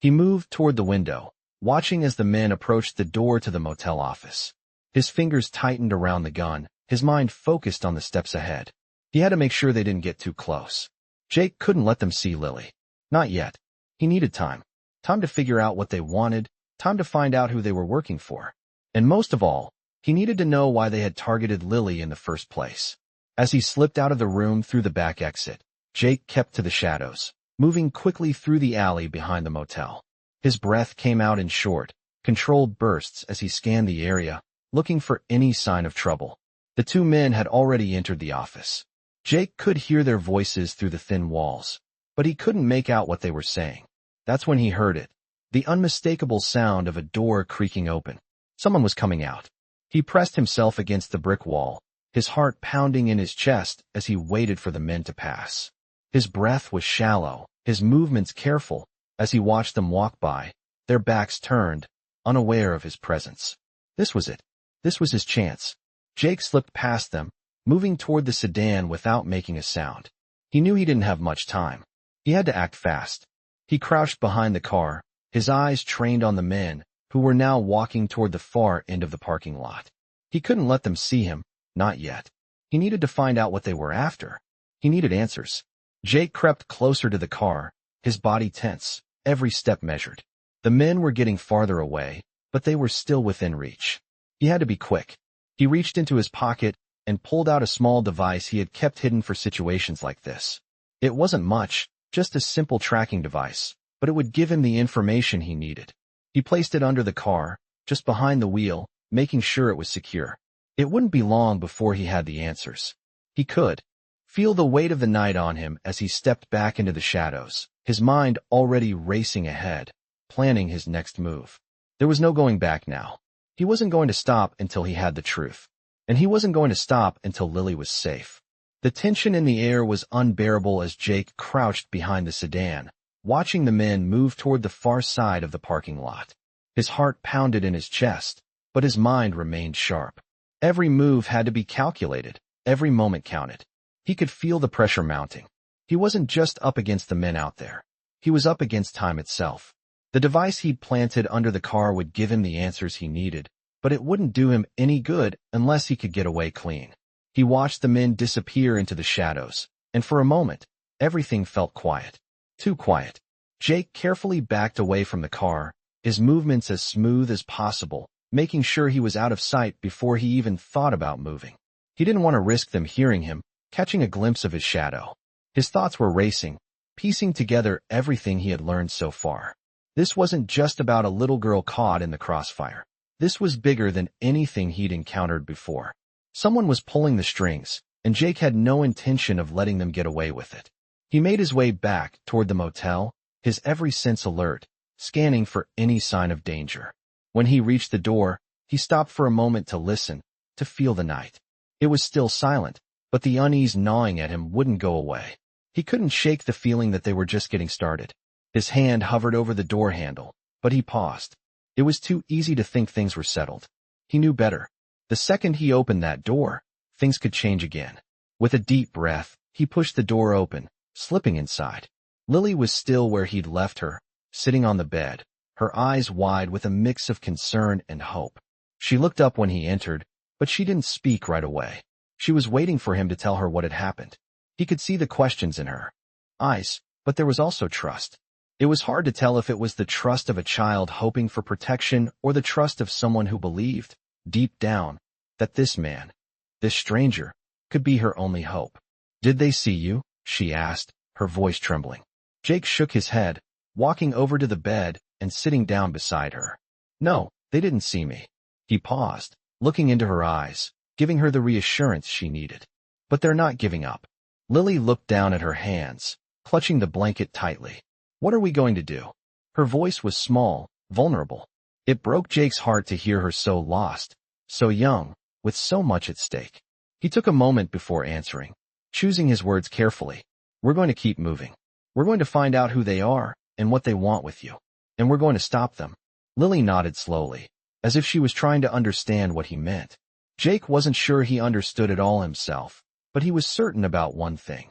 He moved toward the window, watching as the men approached the door to the motel office. His fingers tightened around the gun, his mind focused on the steps ahead. He had to make sure they didn't get too close. Jake couldn't let them see Lily. Not yet. He needed time. Time to figure out what they wanted, time to find out who they were working for. And most of all, he needed to know why they had targeted Lily in the first place. As he slipped out of the room through the back exit, Jake kept to the shadows, moving quickly through the alley behind the motel. His breath came out in short, controlled bursts as he scanned the area, looking for any sign of trouble. The two men had already entered the office. Jake could hear their voices through the thin walls, but he couldn't make out what they were saying. That's when he heard it, the unmistakable sound of a door creaking open. Someone was coming out. He pressed himself against the brick wall, his heart pounding in his chest as he waited for the men to pass. His breath was shallow, his movements careful, as he watched them walk by, their backs turned, unaware of his presence. This was it. This was his chance. Jake slipped past them, moving toward the sedan without making a sound. He knew he didn't have much time. He had to act fast. He crouched behind the car, his eyes trained on the men, who were now walking toward the far end of the parking lot. He couldn't let them see him, not yet. He needed to find out what they were after. He needed answers. Jake crept closer to the car, his body tense, every step measured. The men were getting farther away, but they were still within reach. He had to be quick. He reached into his pocket and pulled out a small device he had kept hidden for situations like this. It wasn't much, just a simple tracking device, but it would give him the information he needed. He placed it under the car, just behind the wheel, making sure it was secure. It wouldn't be long before he had the answers. He could feel the weight of the night on him as he stepped back into the shadows, his mind already racing ahead, planning his next move. There was no going back now. He wasn't going to stop until he had the truth. And he wasn't going to stop until Lily was safe. The tension in the air was unbearable as Jake crouched behind the sedan, watching the men move toward the far side of the parking lot. His heart pounded in his chest, but his mind remained sharp. Every move had to be calculated, every moment counted. He could feel the pressure mounting. He wasn't just up against the men out there. He was up against time itself. The device he'd planted under the car would give him the answers he needed, but it wouldn't do him any good unless he could get away clean. He watched the men disappear into the shadows, and for a moment, everything felt quiet. Too quiet. Jake carefully backed away from the car, his movements as smooth as possible, making sure he was out of sight before he even thought about moving. He didn't want to risk them hearing him, catching a glimpse of his shadow. His thoughts were racing, piecing together everything he had learned so far. This wasn't just about a little girl caught in the crossfire. This was bigger than anything he'd encountered before. Someone was pulling the strings, and Jake had no intention of letting them get away with it. He made his way back toward the motel, his every sense alert, scanning for any sign of danger. When he reached the door, he stopped for a moment to listen, to feel the night. It was still silent, but the unease gnawing at him wouldn't go away. He couldn't shake the feeling that they were just getting started. His hand hovered over the door handle, but he paused. It was too easy to think things were settled. He knew better. The second he opened that door, things could change again. With a deep breath, he pushed the door open, slipping inside. Lily was still where he'd left her, sitting on the bed, her eyes wide with a mix of concern and hope. She looked up when he entered, but she didn't speak right away. She was waiting for him to tell her what had happened. He could see the questions in her eyes, but there was also trust. It was hard to tell if it was the trust of a child hoping for protection or the trust of someone who believed, deep down, that this man, this stranger, could be her only hope. "Did they see you?" she asked, her voice trembling. Jake shook his head, walking over to the bed and sitting down beside her. "No, they didn't see me." He paused, looking into her eyes, giving her the reassurance she needed. "But they're not giving up." Lily looked down at her hands, clutching the blanket tightly. "What are we going to do?" Her voice was small, vulnerable. It broke Jake's heart to hear her so lost, so young, with so much at stake. He took a moment before answering, choosing his words carefully. "We're going to keep moving. We're going to find out who they are and what they want with you. And we're going to stop them." Lily nodded slowly, as if she was trying to understand what he meant. Jake wasn't sure he understood it all himself, but he was certain about one thing.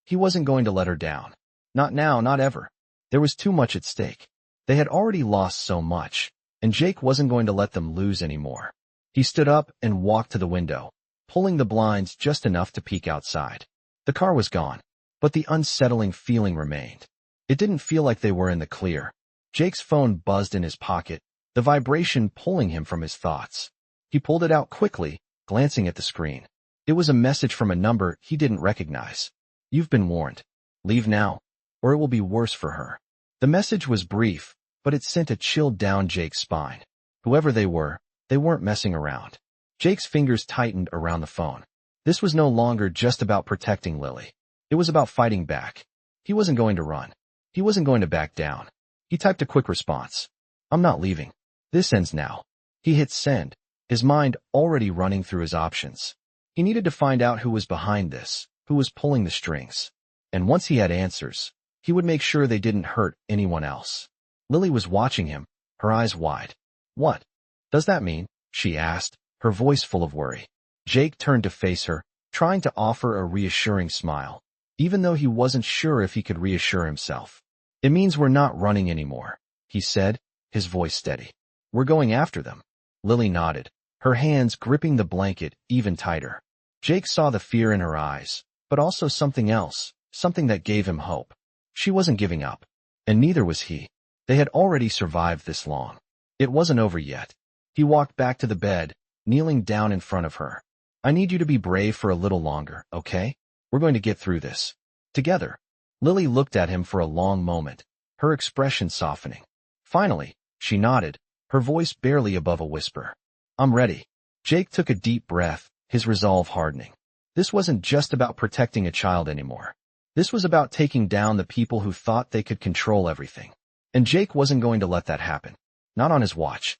He wasn't going to let her down. Not now, not ever. There was too much at stake. They had already lost so much, and Jake wasn't going to let them lose anymore. He stood up and walked to the window, pulling the blinds just enough to peek outside. The car was gone, but the unsettling feeling remained. It didn't feel like they were in the clear. Jake's phone buzzed in his pocket, the vibration pulling him from his thoughts. He pulled it out quickly, glancing at the screen. It was a message from a number he didn't recognize. "You've been warned. Leave now, or it will be worse for her." The message was brief, but it sent a chill down Jake's spine. Whoever they weren't messing around. Jake's fingers tightened around the phone. This was no longer just about protecting Lily. It was about fighting back. He wasn't going to run. He wasn't going to back down. He typed a quick response. "I'm not leaving. This ends now." He hit send, his mind already running through his options. He needed to find out who was behind this, who was pulling the strings. And once he had answers, he would make sure they didn't hurt anyone else. Lily was watching him, her eyes wide. "What does that mean?" she asked, her voice full of worry. Jake turned to face her, trying to offer a reassuring smile, even though he wasn't sure if he could reassure himself. "It means we're not running anymore," he said, his voice steady. "We're going after them." Lily nodded, her hands gripping the blanket even tighter. Jake saw the fear in her eyes, but also something else, something that gave him hope. She wasn't giving up, and neither was he. They had already survived this long. It wasn't over yet. He walked back to the bed, kneeling down in front of her. "I need you to be brave for a little longer, okay? We're going to get through this. Together." Lily looked at him for a long moment, her expression softening. Finally, she nodded, her voice barely above a whisper. "I'm ready." Jake took a deep breath, his resolve hardening. This wasn't just about protecting a child anymore. This was about taking down the people who thought they could control everything. And Jake wasn't going to let that happen. Not on his watch.